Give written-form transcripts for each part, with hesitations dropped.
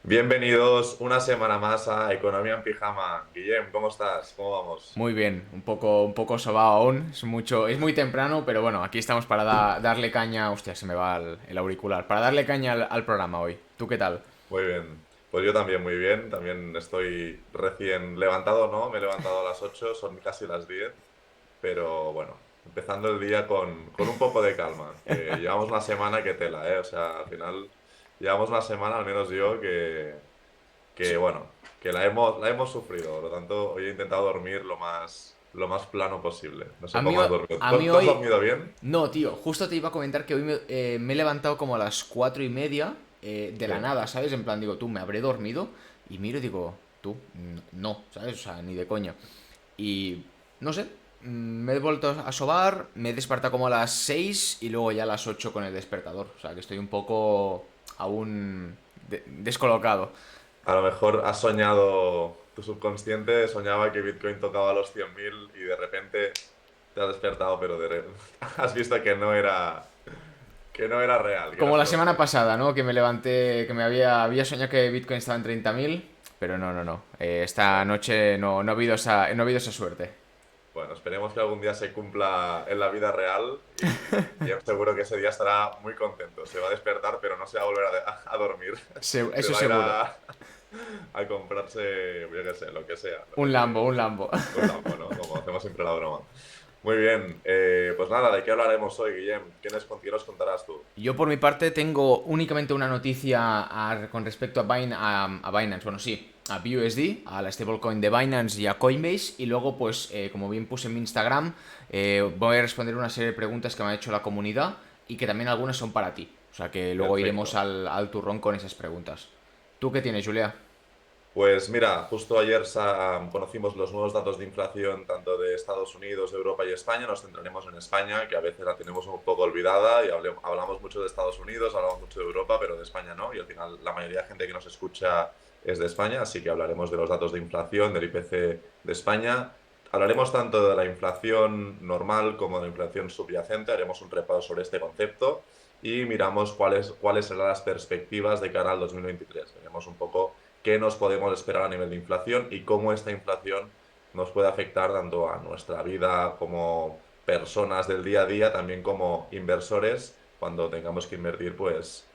Bienvenidos una semana más a Economía en Pijama. Guillem, ¿cómo estás? ¿Cómo vamos? Muy bien, un poco sobado aún, es muy temprano, pero bueno, aquí estamos para darle caña, hostia, se me va el auricular, para darle caña al programa hoy. ¿Tú qué tal? Muy bien. Pues yo también muy bien. También estoy recién levantado, ¿no? Me he levantado a las 8, son casi las 10. Pero bueno, empezando el día con un poco de calma. Que llevamos una semana que tela, ¿eh? O sea, al final llevamos una semana, al menos yo, que bueno, que la hemos sufrido. Por lo tanto, hoy he intentado dormir lo más plano posible. No sé A mí, cómo has dormido. a mí ¿Tú has hoy... dormido bien? No, tío, justo te iba a comentar que hoy me he levantado como a las 4:30 de Sí. la nada, ¿sabes? En plan, digo, tú, me habré dormido y miro y digo, tú, no, ¿sabes? O sea, ni de coña. Y no sé, me he vuelto a sobar, me he despertado como a las 6 y luego ya a las 8 con el despertador. O sea, que estoy un poco aún descolocado. A lo mejor has soñado, tu subconsciente soñaba que Bitcoin tocaba los 100.000 y de repente te has despertado, pero has visto que no era real, que era Como la solo semana sueño. pasada, ¿no? Que me levanté, que había soñado que Bitcoin estaba en 30.000, pero no, no, no. Esta Bueno, noche no ha habido esa suerte. bueno, esperemos que algún día se cumpla en la vida real y yo seguro que ese día estará muy contento. Se va a despertar, pero no se va a volver a dormir. Se Eso va a ir seguro. a comprarse, yo qué sé, lo que sea, Un lo Lambo, que, un Lambo. un Lambo, ¿no? Como hacemos siempre la broma. Muy bien, pues nada, ¿de qué hablaremos hoy, Guillem? ¿Qué nos contarás tú? Yo por mi parte tengo únicamente una noticia con respecto a Binance, bueno sí, a BUSD, a la stablecoin de Binance y a Coinbase, y luego pues como bien puse en mi Instagram, voy a responder una serie de preguntas que me ha hecho la comunidad y que también algunas son para ti, o sea que luego iremos Perfecto. al turrón con esas preguntas. ¿Tú qué tienes, Julia? Pues mira, justo ayer conocimos los nuevos datos de inflación tanto de Estados Unidos, Europa y España. Nos centraremos en España, que a veces la tenemos un poco olvidada y hablamos mucho de Estados Unidos, hablamos mucho de Europa, pero de España no. Y al final la mayoría de gente que nos escucha es de España, así que hablaremos de los datos de inflación, del IPC de España. Hablaremos tanto de la inflación normal como de la inflación subyacente. Haremos un repaso sobre este concepto y miramos cuáles serán las perspectivas de cara al 2023. Veremos un poco qué nos podemos esperar a nivel de inflación y cómo esta inflación nos puede afectar tanto a nuestra vida como personas del día a día, también como inversores, cuando tengamos que invertir pues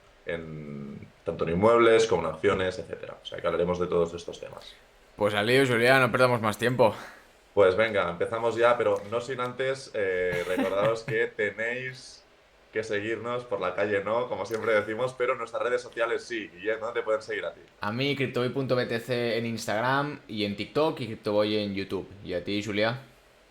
tanto en inmuebles como en acciones, etcétera. O sea que hablaremos de todos estos temas. Pues al lío, Julia, no perdamos más tiempo. Pues venga, empezamos ya, pero no sin antes recordaros que tenéis que seguirnos por la calle, no, como siempre decimos, pero en nuestras redes sociales sí. Y ¿dónde te pueden seguir a ti? A mí, CryptoBoy.btc en Instagram y en TikTok y CryptoBoy en YouTube. ¿Y a ti, Julia?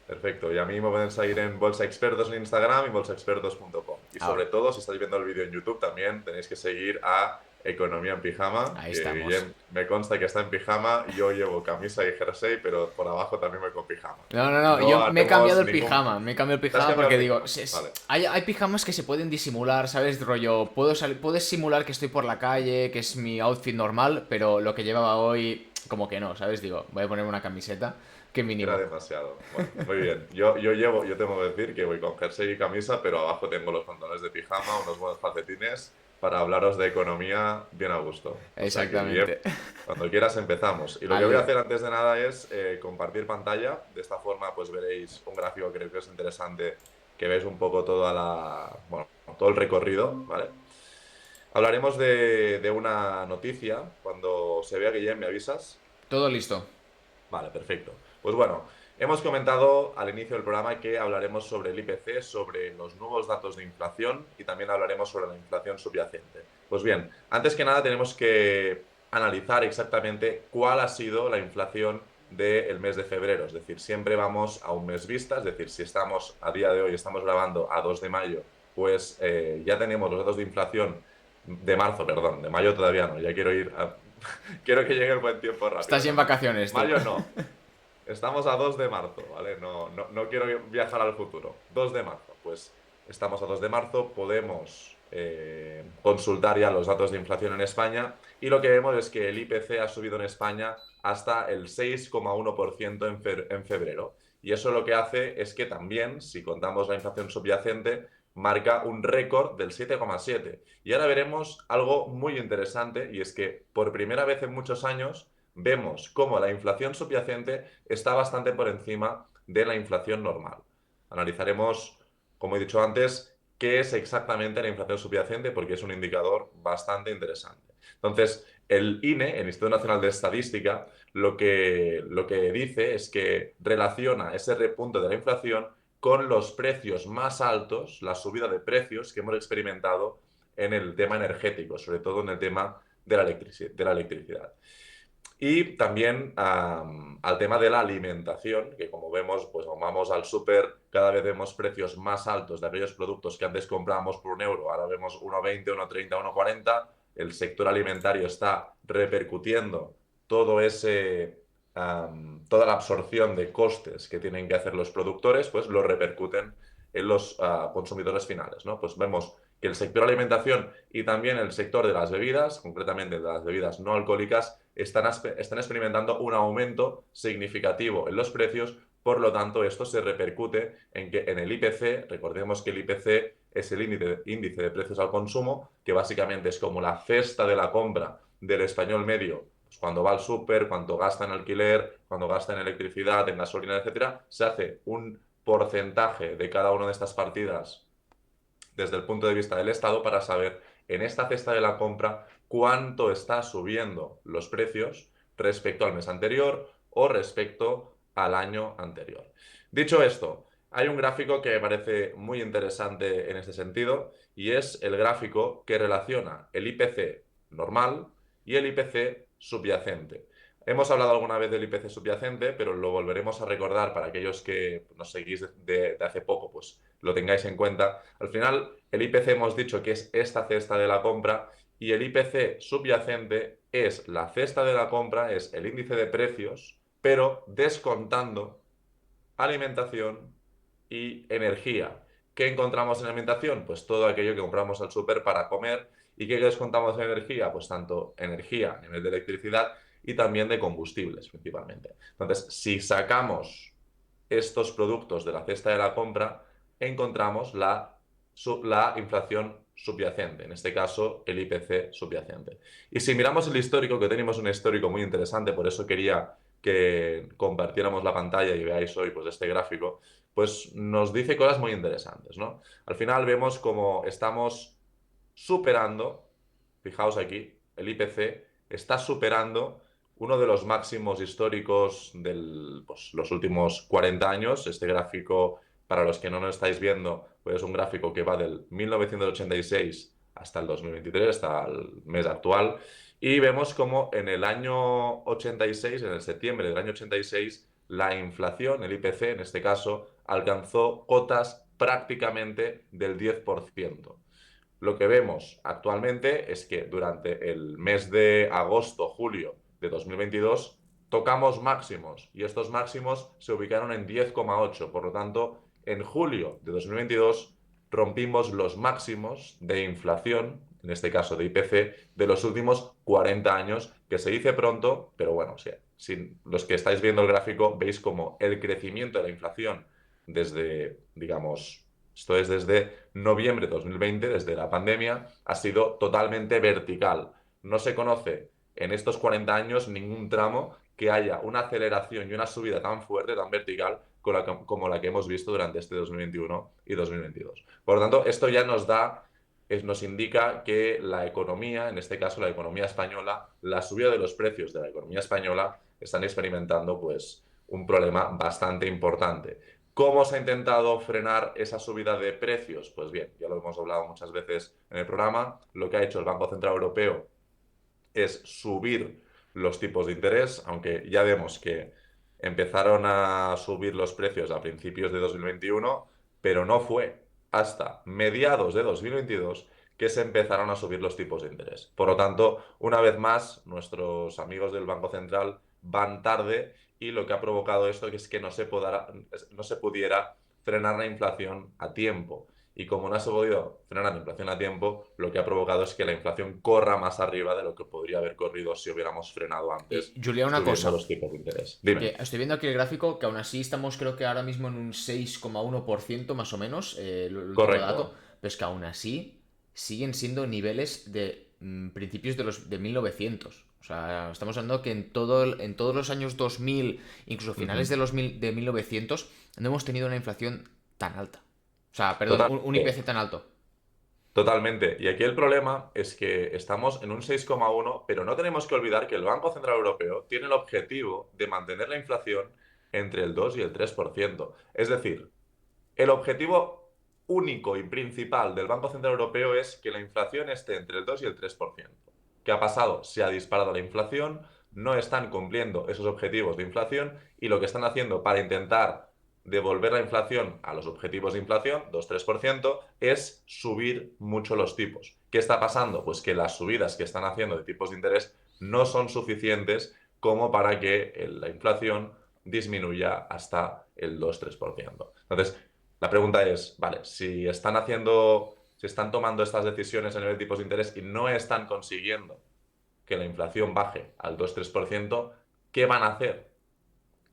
Perfecto. Y a mí me pueden seguir en Bolsa Expertos en Instagram y bolsaexpertos.com. Y Ahora, sobre todo, si estáis viendo el vídeo en YouTube, también tenéis que seguir a Economía en Pijama, ahí que estamos. Guillem me consta que está en pijama. Yo llevo camisa y jersey, pero por abajo también voy con pijama. No, no, no, No yo me he cambiado haremos el ningún... pijama, me he cambiado el ¿Te has pijama cambiado porque el digo, pijama? Vale. hay pijamas que se pueden disimular, ¿sabes? Rollo, puedes simular que estoy por la calle, que es mi outfit normal, pero lo que llevaba hoy, como que no, ¿sabes? Digo, voy a ponerme una camiseta, que Era mínimo. demasiado. Bueno, muy bien. Yo tengo que decir que voy con jersey y camisa, pero abajo tengo los pantalones de pijama, unos buenos calcetines para hablaros de economía bien a gusto. O sea que, Guillem, Exactamente. cuando quieras empezamos. Y lo que Al voy a lío. hacer antes de nada es compartir pantalla. De esta forma, pues veréis un gráfico que creo que es interesante, que veis un poco bueno, todo el recorrido, ¿vale? Hablaremos de una noticia. Cuando se vea, Guillem, ¿me avisas? Todo listo. Vale, perfecto. Pues bueno, hemos comentado al inicio del programa que hablaremos sobre el IPC, sobre los nuevos datos de inflación y también hablaremos sobre la inflación subyacente. Pues bien, antes que nada tenemos que analizar exactamente cuál ha sido la inflación del mes de febrero. Es decir, siempre vamos a un mes vista, es decir, si estamos a día de hoy, estamos grabando a 2 de mayo, pues ya tenemos los datos de inflación de marzo, perdón, de mayo todavía no, ya quiero ir a... Quiero que llegue el buen tiempo Estás rápido, ya en no, no. vacaciones tú. Mayo no. Estamos a 2 de marzo, ¿vale? No, no, no quiero viajar al futuro. 2 de marzo. Pues estamos a 2 de marzo, podemos consultar ya los datos de inflación en España y lo que vemos es que el IPC ha subido en España hasta el 6,1% en febrero. Y eso lo que hace es que también, si contamos la inflación subyacente, marca un récord del 7,7. Y ahora veremos algo muy interesante, y es que por primera vez en muchos años vemos cómo la inflación subyacente está bastante por encima de la inflación normal. Analizaremos, como he dicho antes, qué es exactamente la inflación subyacente, porque es un indicador bastante interesante. Entonces, el INE, el Instituto Nacional de Estadística, lo que dice es que relaciona ese repunte de la inflación con los precios más altos, la subida de precios que hemos experimentado en el tema energético, sobre todo en el tema de la electricidad. Y también al tema de la alimentación, que como vemos, pues vamos al súper, cada vez vemos precios más altos de aquellos productos que antes comprábamos por 1 euro, ahora vemos 1,20, 1,30, 1,40. El sector alimentario está repercutiendo todo toda la absorción de costes que tienen que hacer los productores, pues lo repercuten en los consumidores finales, ¿no? Pues vemos que el sector alimentación y también el sector de las bebidas, concretamente de las bebidas no alcohólicas, están experimentando un aumento significativo en los precios. Por lo tanto, esto se repercute en el IPC. Recordemos que el IPC es el índice de precios al consumo, que básicamente es como la cesta de la compra del español medio. Pues cuando va al súper, cuánto gasta en alquiler, cuando gasta en electricidad, en gasolina, etcétera, se hace un porcentaje de cada una de estas partidas desde el punto de vista del Estado para saber en esta cesta de la compra cuánto está subiendo los precios respecto al mes anterior o respecto al año anterior. Dicho esto, hay un gráfico que me parece muy interesante en este sentido, y es el gráfico que relaciona el IPC normal y el IPC subyacente. Hemos hablado alguna vez del IPC subyacente, pero lo volveremos a recordar para aquellos que nos seguís de hace poco, pues lo tengáis en cuenta. Al final, el IPC hemos dicho que es esta cesta de la compra, y el IPC subyacente es la cesta de la compra, es el índice de precios, pero descontando alimentación y energía. ¿Qué encontramos en alimentación? Pues todo aquello que compramos al súper para comer. ¿Y qué descontamos en energía? Pues tanto energía a nivel de electricidad y también de combustibles principalmente. Entonces, si sacamos estos productos de la cesta de la compra, encontramos la inflación subyacente, en este caso el IPC subyacente. Y si miramos el histórico, que tenemos un histórico muy interesante, por eso quería que compartiéramos la pantalla y veáis hoy pues este gráfico, pues nos dice cosas muy interesantes, ¿no? Al final vemos como estamos superando, fijaos aquí, el IPC está superando uno de los máximos históricos de pues, los últimos 40 años. Este gráfico, para los que no lo estáis viendo, pues es un gráfico que va del 1986 hasta el 2023, hasta el mes actual. Y vemos como en el año 86, en el septiembre del año 86, la inflación, el IPC en este caso, alcanzó cotas prácticamente del 10%. Lo que vemos actualmente es que durante el mes de agosto-julio de 2022 tocamos máximos, y estos máximos se ubicaron en 10,8. Por lo tanto, en julio de 2022 rompimos los máximos de inflación, en este caso de IPC, de los últimos 40 años, que se dice pronto, pero bueno, si los que estáis viendo el gráfico veis como el crecimiento de la inflación desde, digamos, esto es desde noviembre de 2020, desde la pandemia, ha sido totalmente vertical. No se conoce en estos 40 años ningún tramo que haya una aceleración y una subida tan fuerte, tan vertical, como la que hemos visto durante este 2021 y 2022. Por lo tanto, esto ya nos indica que la economía, en este caso la economía española, la subida de los precios de la economía española están experimentando pues un problema bastante importante. ¿Cómo se ha intentado frenar esa subida de precios? Pues bien, ya lo hemos hablado muchas veces en el programa. Lo que ha hecho el Banco Central Europeo es subir los tipos de interés, aunque ya vemos que empezaron a subir los precios a principios de 2021, pero no fue hasta mediados de 2022 que se empezaron a subir los tipos de interés. Por lo tanto, una vez más, nuestros amigos del Banco Central van tarde, y lo que ha provocado esto es que no se pudiera frenar la inflación a tiempo. Y como no has podido frenar la inflación a tiempo, lo que ha provocado es que la inflación corra más arriba de lo que podría haber corrido si hubiéramos frenado Y antes Julia, una subiendo cosa, los tipos de interés. Dime. que estoy viendo aquí el gráfico, que aún así estamos creo que ahora mismo en un 6,1% más o menos, el último dato, Correcto. pero es que aún así siguen siendo niveles de principios de 1900. O sea, estamos hablando que en todos los años 2000, incluso finales Ujú. de 1900, no hemos tenido una inflación tan alta. O sea, perdón, un Totalmente. IPC tan alto. Totalmente. Y aquí el problema es que estamos en un 6,1, pero no tenemos que olvidar que el Banco Central Europeo tiene el objetivo de mantener la inflación entre el 2 y el 3%. Es decir, el objetivo único y principal del Banco Central Europeo es que la inflación esté entre el 2 y el 3%. ¿Qué ha pasado? Se ha disparado la inflación, no están cumpliendo esos objetivos de inflación y lo que están haciendo para intentar devolver la inflación a los objetivos de inflación, 2-3%, es subir mucho los tipos. ¿Qué está pasando? Pues que las subidas que están haciendo de tipos de interés no son suficientes como para que la inflación disminuya hasta el 2-3%. Entonces, la pregunta es, vale, si están tomando estas decisiones a nivel de tipos de interés y no están consiguiendo que la inflación baje al 2-3%, ¿qué van a hacer?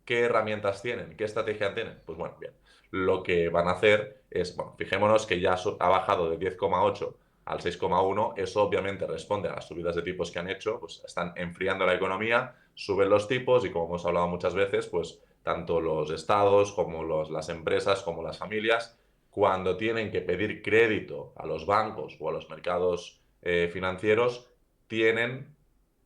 ¿Qué herramientas tienen? ¿Qué estrategia tienen? Pues bueno, bien. Lo que van a hacer es, bueno, fijémonos que ya ha bajado de 10,8 al 6,1. Eso obviamente responde a las subidas de tipos que han hecho, pues están enfriando la economía, suben los tipos y como hemos hablado muchas veces, pues tanto los estados como las empresas como las familias, cuando tienen que pedir crédito a los bancos o a los mercados financieros, tienen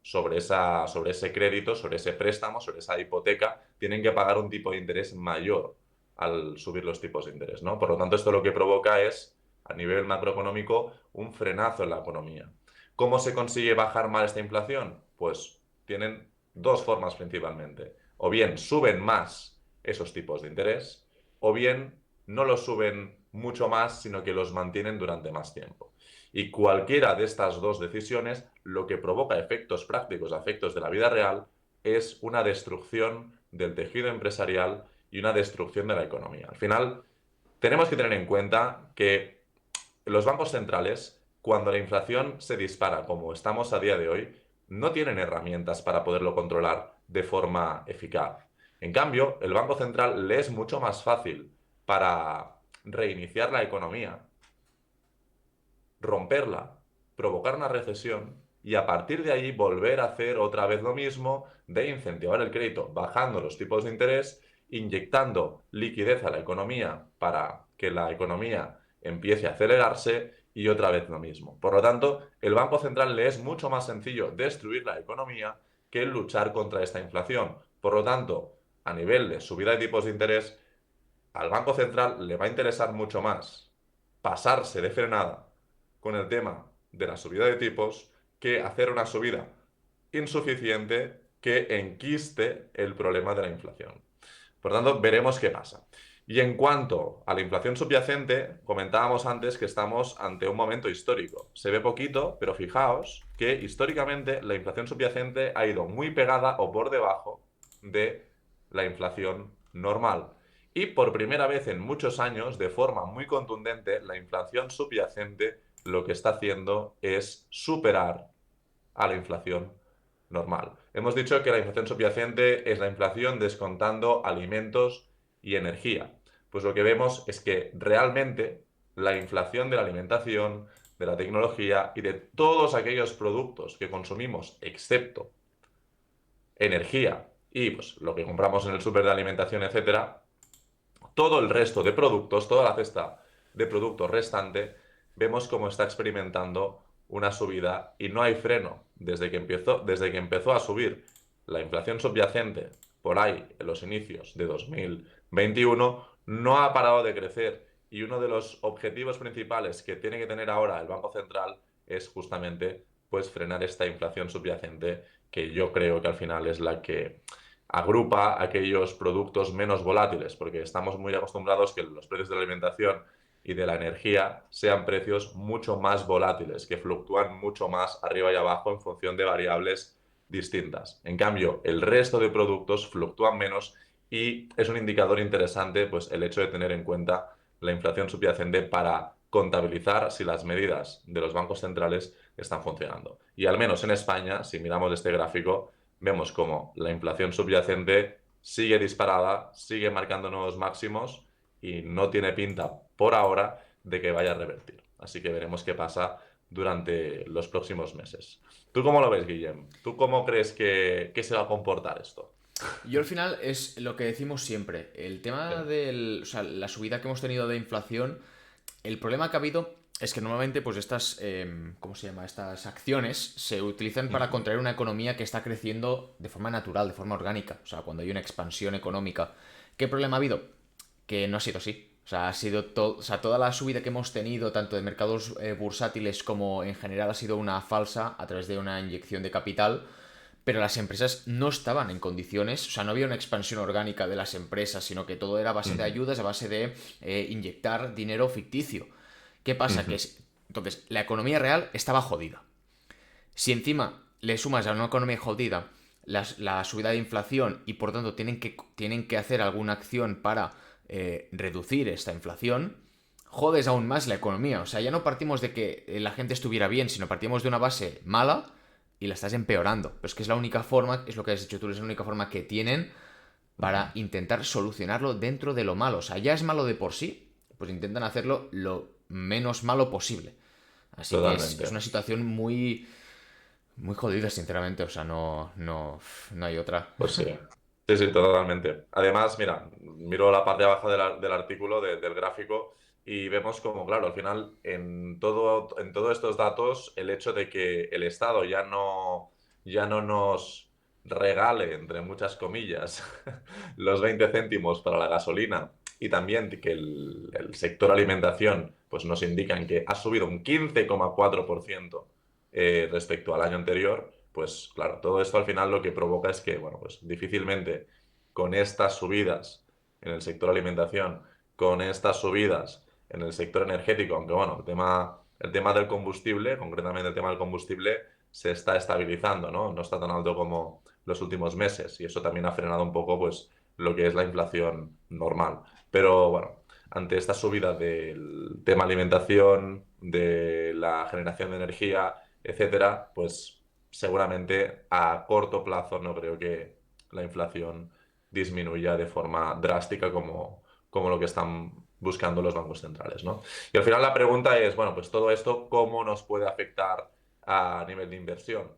sobre ese crédito, sobre ese préstamo, sobre esa hipoteca, tienen que pagar un tipo de interés mayor al subir los tipos de interés, ¿no? Por lo tanto, esto lo que provoca es, a nivel macroeconómico, un frenazo en la economía. ¿Cómo se consigue bajar mal esta inflación? Pues tienen dos formas principalmente. O bien suben más esos tipos de interés, o bien no los suben mucho más, sino que los mantienen durante más tiempo. Y cualquiera de estas dos decisiones lo que provoca efectos prácticos, efectos de la vida real, es una destrucción del tejido empresarial y una destrucción de la economía. Al final, tenemos que tener en cuenta que los bancos centrales, cuando la inflación se dispara, como estamos a día de hoy, no tienen herramientas para poderlo controlar de forma eficaz. En cambio, el Banco Central le es mucho más fácil para reiniciar la economía, romperla, provocar una recesión y a partir de ahí volver a hacer otra vez lo mismo de incentivar el crédito, bajando los tipos de interés, inyectando liquidez a la economía para que la economía empiece a acelerarse y otra vez lo mismo. Por lo tanto, el Banco Central le es mucho más sencillo destruir la economía que luchar contra esta inflación. Por lo tanto, a nivel de subida de tipos de interés, al Banco Central le va a interesar mucho más pasarse de frenada con el tema de la subida de tipos que hacer una subida insuficiente que enquiste el problema de la inflación. Por tanto, veremos qué pasa. Y en cuanto a la inflación subyacente, comentábamos antes que estamos ante un momento histórico. Se ve poquito, pero fijaos que históricamente la inflación subyacente ha ido muy pegada o por debajo de la inflación normal. Y por primera vez en muchos años, de forma muy contundente, la inflación subyacente lo que está haciendo es superar a la inflación normal. Hemos dicho que la inflación subyacente es la inflación descontando alimentos y energía. Pues lo que vemos es que realmente la inflación de la alimentación, de la tecnología y de todos aquellos productos que consumimos, excepto energía y pues, lo que compramos en el súper de alimentación, etcétera, todo el resto de productos, toda la cesta de productos restante, vemos cómo está experimentando una subida y no hay freno. Desde que empezó a subir la inflación subyacente por ahí en los inicios de 2021, no ha parado de crecer. Y uno de los objetivos principales que tiene que tener ahora el Banco Central es justamente pues frenar esta inflación subyacente que yo creo que al final es la que agrupa aquellos productos menos volátiles, porque estamos muy acostumbrados que los precios de la alimentación y de la energía sean precios mucho más volátiles, que fluctúan mucho más arriba y abajo en función de variables distintas. En cambio, el resto de productos fluctúan menos y es un indicador interesante pues, el hecho de tener en cuenta la inflación subyacente para contabilizar si las medidas de los bancos centrales están funcionando. Y al menos en España, si miramos este gráfico, vemos como la inflación subyacente sigue disparada, sigue marcando nuevos máximos y no tiene pinta por ahora de que vaya a revertir. Así que veremos qué pasa durante los próximos meses. ¿Tú cómo lo ves, Guillem? ¿Tú cómo crees que se va a comportar esto? Yo al final es lo que decimos siempre. El Sí. tema del. O sea, la subida que hemos tenido de inflación. El problema que ha habido es que normalmente, pues estas. ¿Cómo se llama? Estas acciones se utilizan para Ujú. contraer una economía que está creciendo de forma natural, de forma orgánica. O sea, cuando hay una expansión económica. ¿Qué problema ha habido? Que no ha sido así. O sea, ha sido o sea, toda la subida que hemos tenido, tanto de mercados bursátiles como en general, ha sido una falsa a través de una inyección de capital, pero las empresas no estaban en condiciones, o sea, no había una expansión orgánica de las empresas, sino que todo era a base de Ujú. ayudas, a base de inyectar dinero ficticio. ¿Qué pasa? Ujú. Entonces, la economía real estaba jodida. Si encima le sumas a una economía jodida la subida de inflación y por tanto tienen que hacer alguna acción para reducir esta inflación, jodes aún más la economía. O sea, ya no partimos de que la gente estuviera bien, sino partimos de una base mala y la estás empeorando. Pero es que es la única forma, es lo que has dicho tú, es la única forma que tienen Ujú. para intentar solucionarlo dentro de lo malo. O sea, ya es malo de por sí, pues intentan hacerlo lo menos malo posible. Así que es Totalmente. una situación muy jodida, sinceramente. O sea, no hay otra. Pues sí. Sí, sí, totalmente. Además, mira, miro la parte de abajo del artículo, del gráfico, y vemos como, claro, al final, en todos estos datos, el hecho de que el Estado ya no nos regale, entre muchas comillas, los 20 céntimos para la gasolina, y también que el sector alimentación, pues nos indican que ha subido un 15,4% respecto al año anterior, pues claro, todo esto al final lo que provoca es que, bueno, pues difícilmente con estas subidas en el sector alimentación, con estas subidas en el sector energético, aunque bueno, el tema del combustible, concretamente el tema del combustible, se está estabilizando, ¿no? No está tan alto como los últimos meses y eso también ha frenado un poco, pues, lo que es la inflación normal. Pero bueno, ante esta subida del tema alimentación, de la generación de energía, etcétera, pues seguramente a corto plazo no creo que la inflación disminuya de forma drástica como lo que están buscando los bancos centrales, ¿no? Y al final la pregunta es, bueno, pues todo esto, ¿cómo nos puede afectar a nivel de inversión?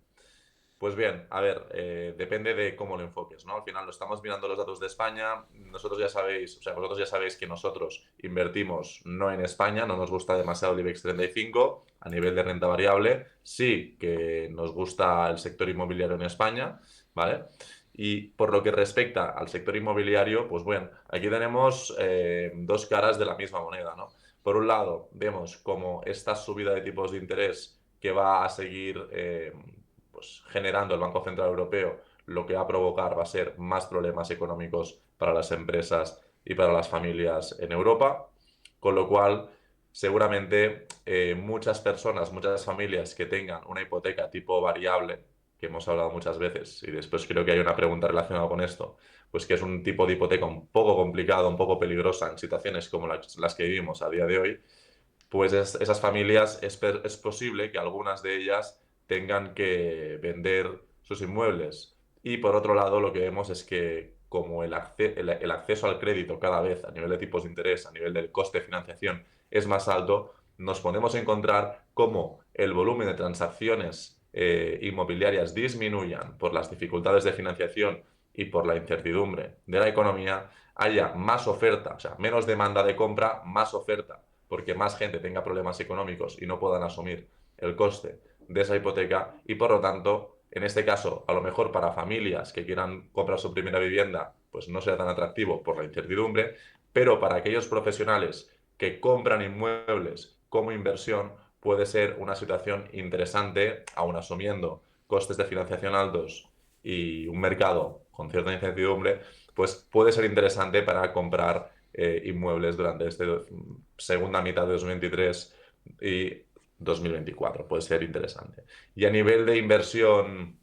Pues bien, a ver, depende de cómo lo enfoques, ¿no? Al final lo estamos mirando los datos de España. Nosotros ya sabéis, o sea, vosotros ya sabéis que nosotros invertimos no en España, no nos gusta demasiado el IBEX 35 a nivel de renta variable. Sí que nos gusta el sector inmobiliario en España, ¿vale? Y por lo que respecta al sector inmobiliario, pues bueno, aquí tenemos dos caras de la misma moneda, ¿no? Por un lado, vemos como esta subida de tipos de interés que va a seguir pues, generando el Banco Central Europeo, lo que va a provocar va a ser más problemas económicos para las empresas y para las familias en Europa, con lo cual seguramente muchas personas, muchas familias que tengan una hipoteca tipo variable, que hemos hablado muchas veces, y después creo que hay una pregunta relacionada con esto, pues que es un tipo de hipoteca un poco complicado, un poco peligrosa en situaciones como las que vivimos a día de hoy, pues esas familias es posible que algunas de ellas tengan que vender sus inmuebles. Y por otro lado, lo que vemos es que como el acceso al crédito cada vez a nivel de tipos de interés, a nivel del coste de financiación es más alto, nos podemos encontrar cómo el volumen de transacciones inmobiliarias disminuyan por las dificultades de financiación y por la incertidumbre de la economía, haya más oferta, o sea, menos demanda de compra, más oferta porque más gente tenga problemas económicos y no puedan asumir el coste de esa hipoteca y por lo tanto, en este caso, a lo mejor para familias que quieran comprar su primera vivienda, pues no sea tan atractivo por la incertidumbre, pero para aquellos profesionales que compran inmuebles como inversión puede ser una situación interesante, aun asumiendo costes de financiación altos y un mercado con cierta incertidumbre, pues puede ser interesante para comprar inmuebles durante esta segunda mitad de 2023 y 2024. Puede ser interesante. Y a nivel de inversión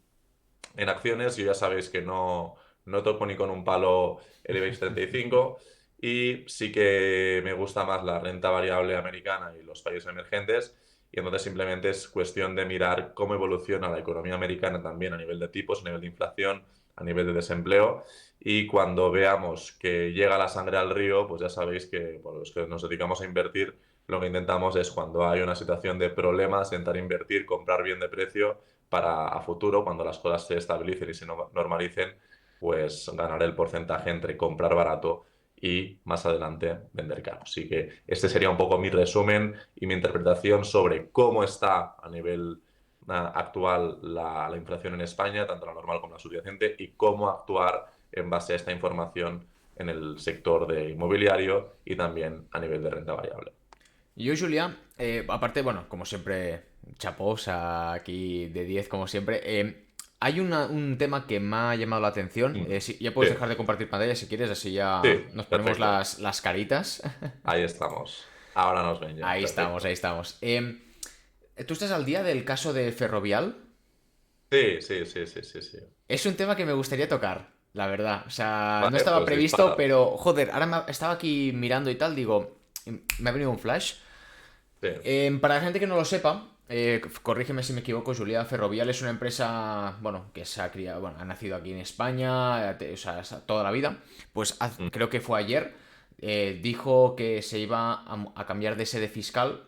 en acciones, yo ya sabéis que no toco ni con un palo el IBEX 35 y sí que me gusta más la renta variable americana y los países emergentes. Y entonces simplemente es cuestión de mirar cómo evoluciona la economía americana también a nivel de tipos, a nivel de inflación, a nivel de desempleo. Y cuando veamos que llega la sangre al río, pues ya sabéis que por los que nos dedicamos a invertir, lo que intentamos es cuando hay una situación de problemas, intentar invertir, comprar bien de precio para a futuro, cuando las cosas se estabilicen y se normalicen, pues ganar el porcentaje entre comprar barato y más adelante vender caro. Así que este sería un poco mi resumen y mi interpretación sobre cómo está a nivel actual la inflación en España, tanto la normal como la subyacente, y cómo actuar en base a esta información en el sector de inmobiliario y también a nivel de renta variable. Yo, Julia, aparte, bueno, como siempre, chapós aquí de 10 como siempre. Hay un tema que me ha llamado la atención. Ya puedes Sí, dejar de compartir pantalla si quieres, así ya sí, nos ponemos perfecto. las caritas. Ahí estamos. Ahora nos ven ya, Ahí estamos, ahí perfecto. estamos. ¿Tú estás al día del caso de Ferrovial? Sí, sí, sí, sí, sí, sí. Es un tema que me gustaría tocar, la verdad. O sea, no Vale, estaba pues previsto, dispara. pero joder, estaba aquí mirando y tal, digo, me ha venido un flash. Sí. Para la gente que no lo sepa, corrígeme si me equivoco, Julia Ferrovial es una empresa, bueno, que se ha criado, bueno, ha nacido aquí en España, o sea, toda la vida. Pues Mm, creo que fue ayer, dijo que se iba a cambiar de sede fiscal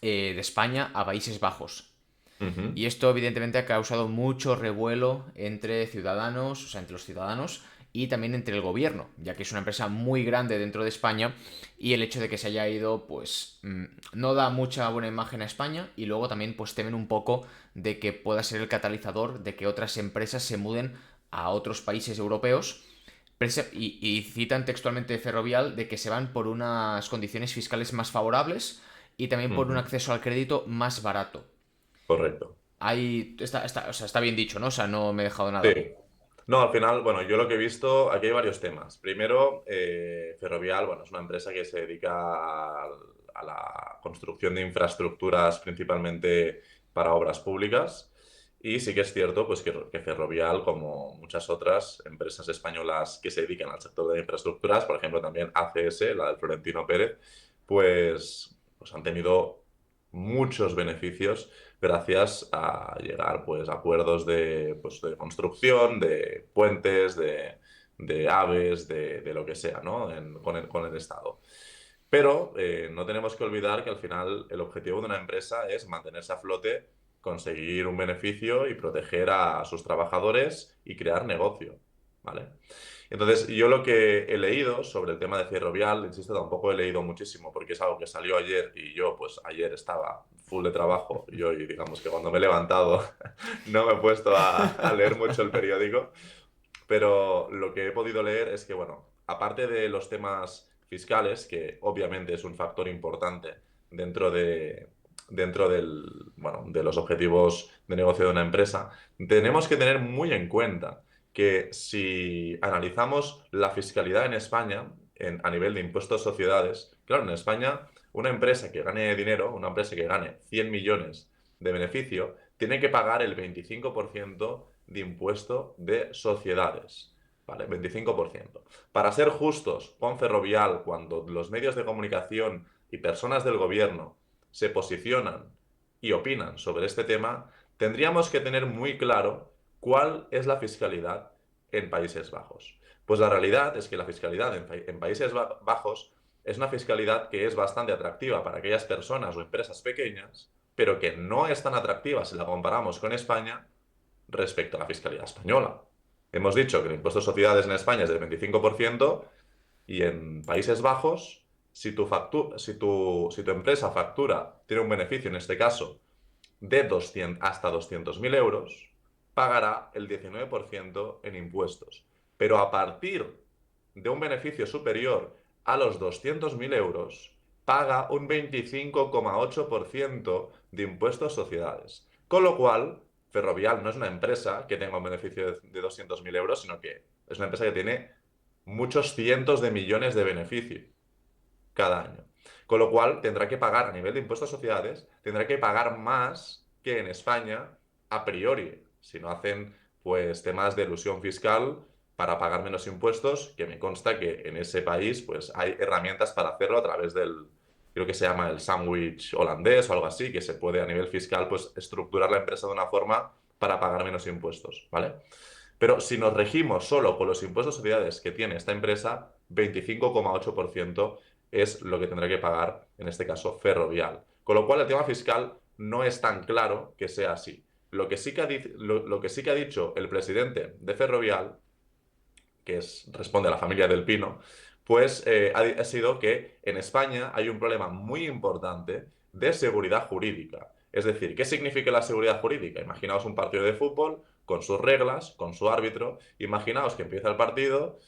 de España a Países Bajos. ujú. Y esto evidentemente ha causado mucho revuelo entre ciudadanos, o sea, entre los ciudadanos y también entre el gobierno, ya que es una empresa muy grande dentro de España y el hecho de que se haya ido, pues no da mucha buena imagen a España y luego también pues temen un poco de que pueda ser el catalizador de que otras empresas se muden a otros países europeos y citan textualmente Ferrovial de que se van por unas condiciones fiscales más favorables y también por un Ujú. acceso al crédito más barato. Correcto. Ahí o sea, está bien dicho, ¿no? O sea, no me he dejado Sí. nada. No, al final, bueno, yo lo que he visto, aquí hay varios temas. Primero, Ferrovial, bueno, es una empresa que se dedica a la construcción de infraestructuras principalmente para obras públicas. Y sí que es cierto, pues, que Ferrovial, como muchas otras empresas españolas que se dedican al sector de infraestructuras, por ejemplo, también ACS, la del Florentino Pérez, pues han tenido muchos beneficios gracias a llegar pues, a acuerdos pues, de construcción, de puentes, de aves, de lo que sea, ¿no? Con el Estado. Pero no tenemos que olvidar que al final el objetivo de una empresa es mantenerse a flote, conseguir un beneficio y proteger a sus trabajadores y crear negocio, ¿vale? Entonces, yo lo que he leído sobre el tema de Ferrovial, insisto, tampoco he leído muchísimo porque es algo que salió ayer y yo, pues ayer estaba full de trabajo y hoy, digamos que cuando me he levantado no me he puesto a leer mucho el periódico, pero lo que he podido leer es que, bueno, aparte de los temas fiscales, que obviamente es un factor importante dentro bueno, de los objetivos de negocio de una empresa, tenemos que tener muy en cuenta que si analizamos la fiscalidad en España, a nivel de impuestos a sociedades, claro, en España una empresa que gane dinero, una empresa que gane 100 millones de beneficio, tiene que pagar el 25% de impuesto de sociedades. ¿Vale? 25%. Para ser justos con Ferrovial, cuando los medios de comunicación y personas del gobierno se posicionan y opinan sobre este tema, tendríamos que tener muy claro cuál es la fiscalidad en Países Bajos. Pues la realidad es que la fiscalidad en Países Bajos es una fiscalidad que es bastante atractiva para aquellas personas o empresas pequeñas, pero que no es tan atractiva si la comparamos con España respecto a la fiscalidad española. Hemos dicho que el impuesto de sociedades en España es del 25% y en Países Bajos, si tu empresa factura, tiene un beneficio en este caso de 200, hasta 200.000 euros, pagará el 19% en impuestos. Pero a partir de un beneficio superior a los 200.000 euros, paga un 25,8% de impuestos a sociedades. Con lo cual, Ferrovial no es una empresa que tenga un beneficio de 200.000 euros, sino que es una empresa que tiene muchos cientos de millones de beneficio cada año. Con lo cual, tendrá que pagar a nivel de impuestos a sociedades, tendrá que pagar más que en España a priori, si no hacen pues temas de elusión fiscal para pagar menos impuestos, que me consta que en ese país pues hay herramientas para hacerlo a través del, creo que se llama el sándwich holandés o algo así, que se puede a nivel fiscal pues estructurar la empresa de una forma para pagar menos impuestos, ¿vale? Pero si nos regimos solo con los impuestos de sociedades que tiene esta empresa, 25,8% es lo que tendrá que pagar, en este caso, Ferrovial. Con lo cual, el tema fiscal no es tan claro que sea así. Lo que sí que lo que sí que ha dicho el presidente de Ferrovial, responde a la familia del Pino, pues ha sido que en España hay un problema muy importante de seguridad jurídica. Es decir, ¿qué significa la seguridad jurídica? Imaginaos un partido de fútbol con sus reglas, con su árbitro. Imaginaos que empieza el partido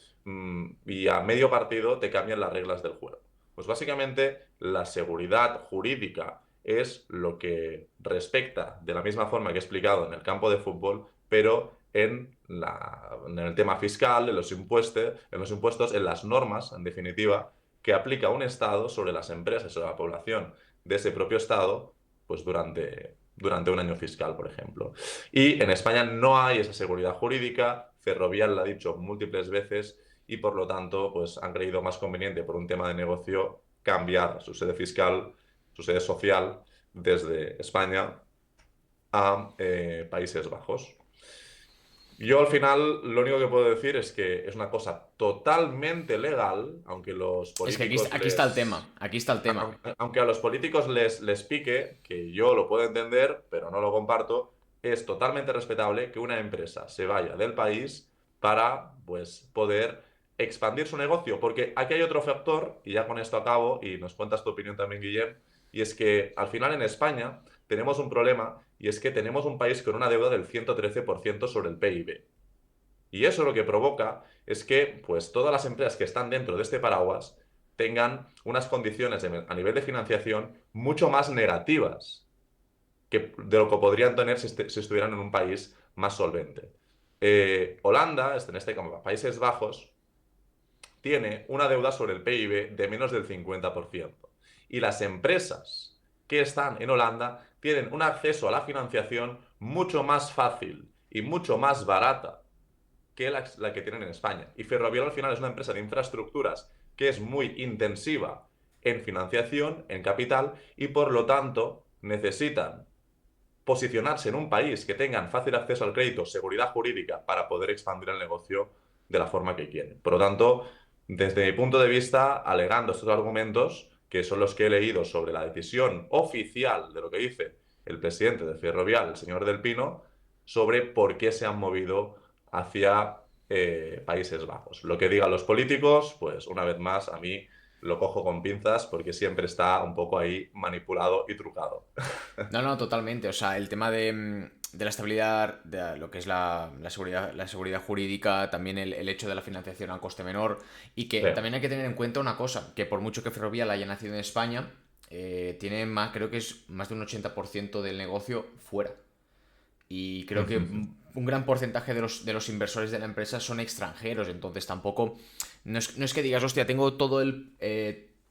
y a medio partido te cambian las reglas del juego. Pues básicamente la seguridad jurídica es lo que respecta de la misma forma que he explicado en el campo de fútbol, pero en el tema fiscal, en los impuestos, en las normas, en definitiva, que aplica un Estado sobre las empresas, sobre la población de ese propio Estado, pues durante un año fiscal, por ejemplo. Y en España no hay esa seguridad jurídica, Ferrovial lo ha dicho múltiples veces, y por lo tanto, pues han creído más conveniente por un tema de negocio cambiar su sede fiscal, su sede social, desde España a Países Bajos. Yo al final lo único que puedo decir es que es una cosa totalmente legal, aunque los Es que políticos aquí está el tema, aquí está el tema. aunque a los políticos les pique, que yo lo puedo entender, pero no lo comparto, es totalmente respetable que una empresa se vaya del país para pues poder expandir su negocio, porque aquí hay otro factor, y ya con esto acabo, y nos cuentas tu opinión también, Guillem, y es que al final en España tenemos un problema, y es que tenemos un país con una deuda del 113% sobre el PIB. Y eso lo que provoca es que pues, todas las empresas que están dentro de este paraguas tengan unas condiciones a nivel de financiación mucho más negativas de lo que podrían tener si estuvieran en un país más solvente. Holanda, en este caso Países Bajos, tiene una deuda sobre el PIB de menos del 50%. Y las empresas que están en Holanda tienen un acceso a la financiación mucho más fácil y mucho más barata que la que tienen en España. Y Ferrovial al final es una empresa de infraestructuras que es muy intensiva en financiación, en capital, y por lo tanto necesitan posicionarse en un país que tengan fácil acceso al crédito, seguridad jurídica, para poder expandir el negocio de la forma que quieren. Por lo tanto, desde mi punto de vista, alegando estos argumentos, que son los que he leído sobre la decisión oficial de lo que dice el presidente de Ferrovial, el señor Del Pino, sobre por qué se han movido hacia Países Bajos. Lo que digan los políticos, pues una vez más, a mí lo cojo con pinzas porque siempre está un poco ahí manipulado y trucado. No, no, totalmente. O sea, el tema de la estabilidad, de lo que es la seguridad jurídica, también el hecho de la financiación a coste menor. Y que Sí. también hay que tener en cuenta una cosa, que por mucho que Ferrovial haya nacido en España, tiene más, creo que es más de un 80% del negocio fuera. Y creo que un gran porcentaje de los inversores de la empresa son extranjeros, entonces tampoco. No es que digas, hostia, tengo Sí.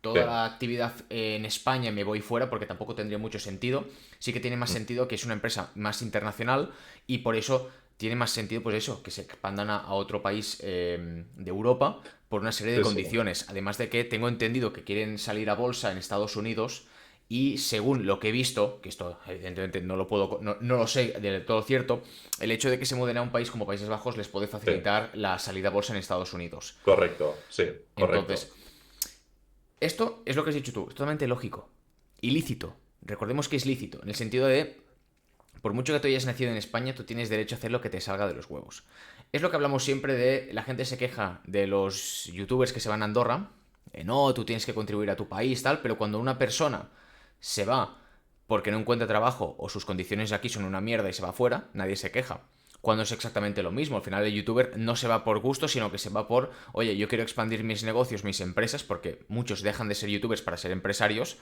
toda la actividad en España y me voy fuera, porque tampoco tendría mucho sentido. Sí que tiene más sentido que es una empresa más internacional y por eso tiene más sentido, pues eso, que se expandan a otro país de Europa por una serie de Sí, sí. condiciones. Además de que tengo entendido que quieren salir a bolsa en Estados Unidos y según lo que he visto, que esto evidentemente no lo sé del todo cierto, el hecho de que se muden a un país como Países Bajos les puede Sí, facilitar la salida a bolsa en Estados Unidos. correcto, sí, correcto. Entonces, esto es lo que has dicho tú, es totalmente lógico. Ilícito. Recordemos que es lícito, en el sentido de, por mucho que tú hayas nacido en España, tú tienes derecho a hacer lo que te salga de los huevos. Es lo que hablamos siempre de, la gente se queja de los youtubers que se van a Andorra, no, tú tienes que contribuir a tu país, tal, pero cuando una persona se va porque no encuentra trabajo o sus condiciones aquí son una mierda y se va fuera, nadie se queja. Cuando es exactamente lo mismo, al final el youtuber no se va por gusto, sino que se va por, oye, yo quiero expandir mis negocios, mis empresas, porque muchos dejan de ser youtubers para ser empresarios.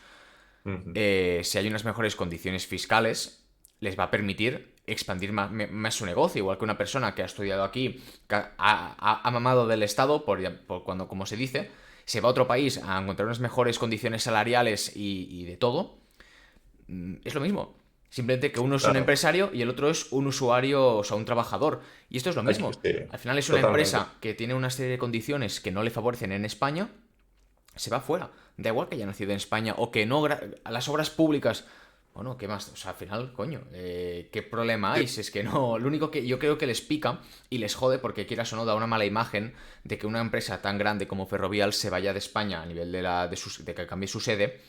Ujú. Si hay unas mejores condiciones fiscales, les va a permitir expandir más su negocio, igual que una persona que ha estudiado aquí, que ha mamado del Estado, por cuando, como se dice, se va a otro país a encontrar unas mejores condiciones salariales y de todo. Es lo mismo. Simplemente que uno es un Claro, empresario y el otro es un usuario, o sea, un trabajador. Y esto es lo mismo. sí, Al final es una totalmente. empresa que tiene una serie de condiciones que no le favorecen en España, se va fuera. Da igual que haya nacido en España o que no. A las obras públicas. Bueno, ¿qué más? O sea, al final, coño, ¿qué problema hay? Si es que no. Lo único que yo creo que les pica y les jode, porque quieras o no, da una mala imagen de que una empresa tan grande como Ferrovial se vaya de España a nivel de que cambie su sede,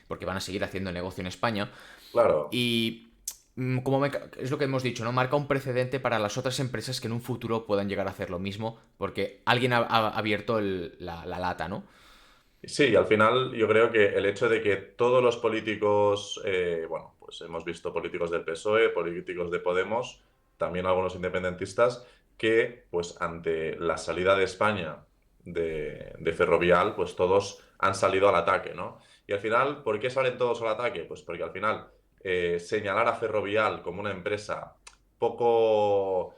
porque van a seguir haciendo negocio en España. Claro. Y es lo que hemos dicho, ¿no? Marca un precedente para las otras empresas que en un futuro puedan llegar a hacer lo mismo, porque alguien ha abierto la lata, ¿no? Sí, y al final yo creo que el hecho de que todos los políticos, bueno, pues hemos visto políticos del PSOE, políticos de Podemos, también algunos independentistas, que pues ante la salida de España de Ferrovial, pues todos han salido al ataque, ¿no? Y al final, ¿por qué salen todos al ataque? Pues porque al final señalar a Ferrovial como una empresa poco,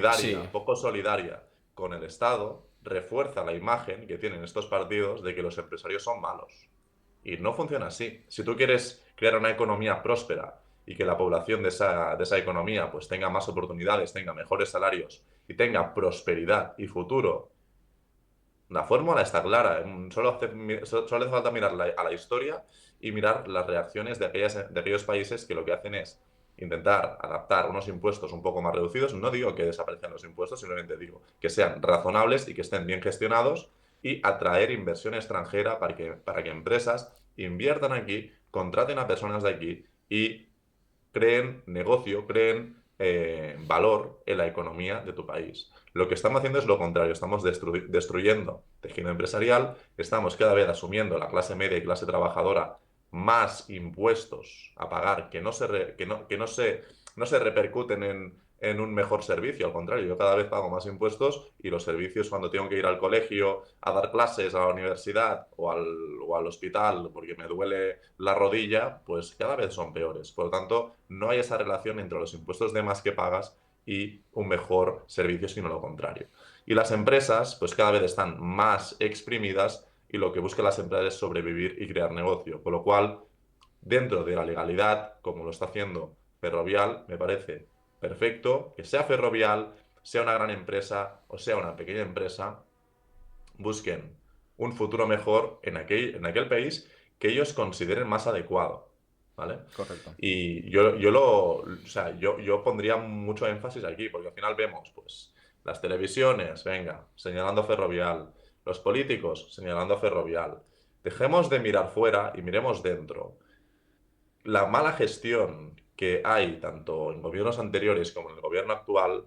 Sí. poco solidaria con el Estado refuerza la imagen que tienen estos partidos de que los empresarios son malos. Y no funciona así. Si tú quieres crear una economía próspera y que la población de esa economía pues tenga más oportunidades, tenga mejores salarios y tenga prosperidad y futuro, la fórmula está clara. Solo hace falta mirar a la historia y mirar las reacciones de aquellos países que lo que hacen es intentar adaptar unos impuestos un poco más reducidos. No digo que desaparezcan los impuestos, simplemente digo que sean razonables y que estén bien gestionados y atraer inversión extranjera para que empresas inviertan aquí, contraten a personas de aquí y creen negocio, creen valor en la economía de tu país. Lo que estamos haciendo es lo contrario, estamos destruyendo tejido empresarial, estamos cada vez asumiendo la clase media y clase trabajadora más impuestos a pagar que no se repercuten en un mejor servicio. Al contrario, yo cada vez pago más impuestos y los servicios cuando tengo que ir al colegio a dar clases, a la universidad o al hospital porque me duele la rodilla, pues cada vez son peores. Por lo tanto, no hay esa relación entre los impuestos de más que pagas y un mejor servicio, sino lo contrario. Y las empresas, pues cada vez están más exprimidas y lo que buscan las empresas es sobrevivir y crear negocio. Con lo cual, dentro de la legalidad, como lo está haciendo Ferrovial, me parece perfecto que sea Ferrovial, sea una gran empresa o sea una pequeña empresa, busquen un futuro mejor en aquel país que ellos consideren más adecuado, ¿vale? Correcto. Y o sea, yo pondría mucho énfasis aquí, porque al final vemos, pues, las televisiones, venga, señalando a Ferrovial, los políticos señalando a Ferrovial. Dejemos de mirar fuera y miremos dentro. La mala gestión que hay tanto en gobiernos anteriores como en el gobierno actual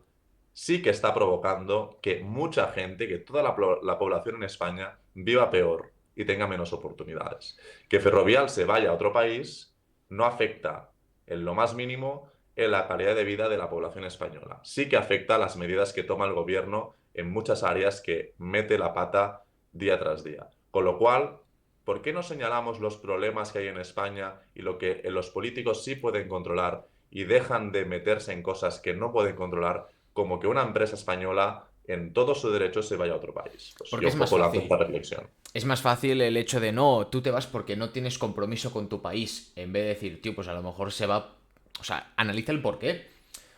sí que está provocando que mucha gente, que toda la población en España viva peor y tenga menos oportunidades. Que Ferrovial se vaya a otro país no afecta en lo más mínimo en la calidad de vida de la población española. Sí que afecta a las medidas que toma el gobierno en muchas áreas que mete la pata día tras día. Con lo cual, ¿por qué no señalamos los problemas que hay en España y lo que los políticos sí pueden controlar y dejan de meterse en cosas que no pueden controlar, como que una empresa española en todo su derecho se vaya a otro país? Pues Porque yo es un más poco lanzo fácil. esta reflexión. Es más fácil el hecho de no, tú te vas porque no tienes compromiso con tu país. En vez de decir, tío, pues a lo mejor se va. O sea, analiza el porqué.